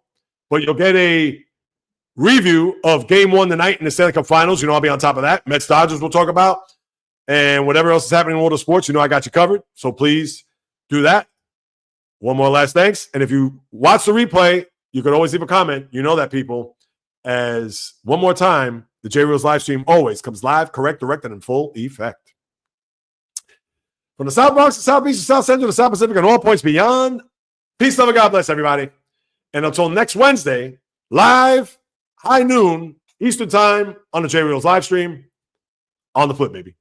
But you'll get a review of game one tonight in the Stanley Cup Finals. You know I'll be on top of that. Mets Dodgers we'll talk about. And whatever else is happening in the world of sports, you know I got you covered. So please do that. One more last thanks. And if you watch the replay, you can always leave a comment. You know that, people. As one more time, the J Reels live stream always comes live, correct, direct, and in full effect. From the South Bronx, the South Beach, the South Central, the South Pacific, and all points beyond. Peace, love, and God bless everybody. And until next Wednesday, live, high noon, Eastern time on the J Reels live stream. On the flip, baby.